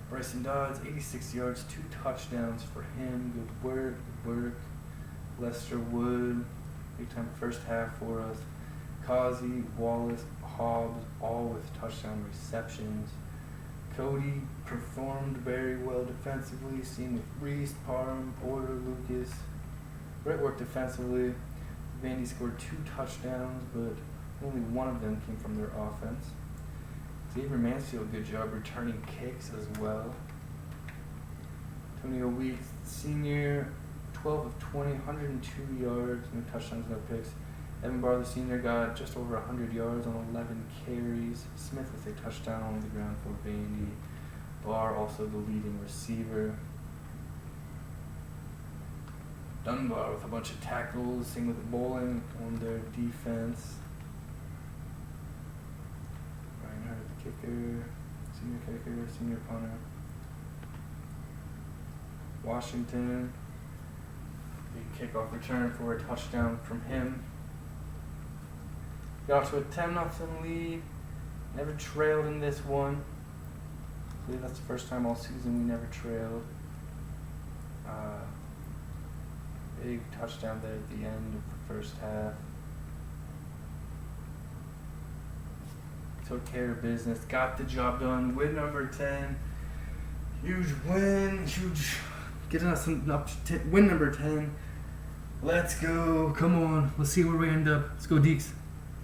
Bryson Dodds, 86 yards, 2 touchdowns for him. Good work. Lester Wood, big time first half for us. Causey, Wallace, Hobbs, all with touchdown receptions. Cody performed very well defensively, seen with Reese, Parham, Porter, Lucas. Great work defensively. Vandy scored 2 touchdowns, but only one of them came from their offense. Xavier Mansfield, good job returning kicks as well. Antonio Weeks, senior, 12 of 20, 102 yards, no touchdowns, no picks. Evan Barr, the senior, got just over 100 yards on 11 carries. Smith with a touchdown on the ground for Vandy. Barr also the leading receiver. Dunbar with a bunch of tackles, same with Bowling on their defense. Reinhardt, the kicker, senior punter. Washington, big kickoff return for a touchdown from him. Got off to a 10-0 lead. Never trailed in this one. I believe that's the first time all season we never trailed. Big touchdown there at the end of the first half. Took care of business. Got the job done. Win number 10. Huge win. Getting us up to win number 10. Let's go. Come on. Let's see where we end up. Let's go, Deeks.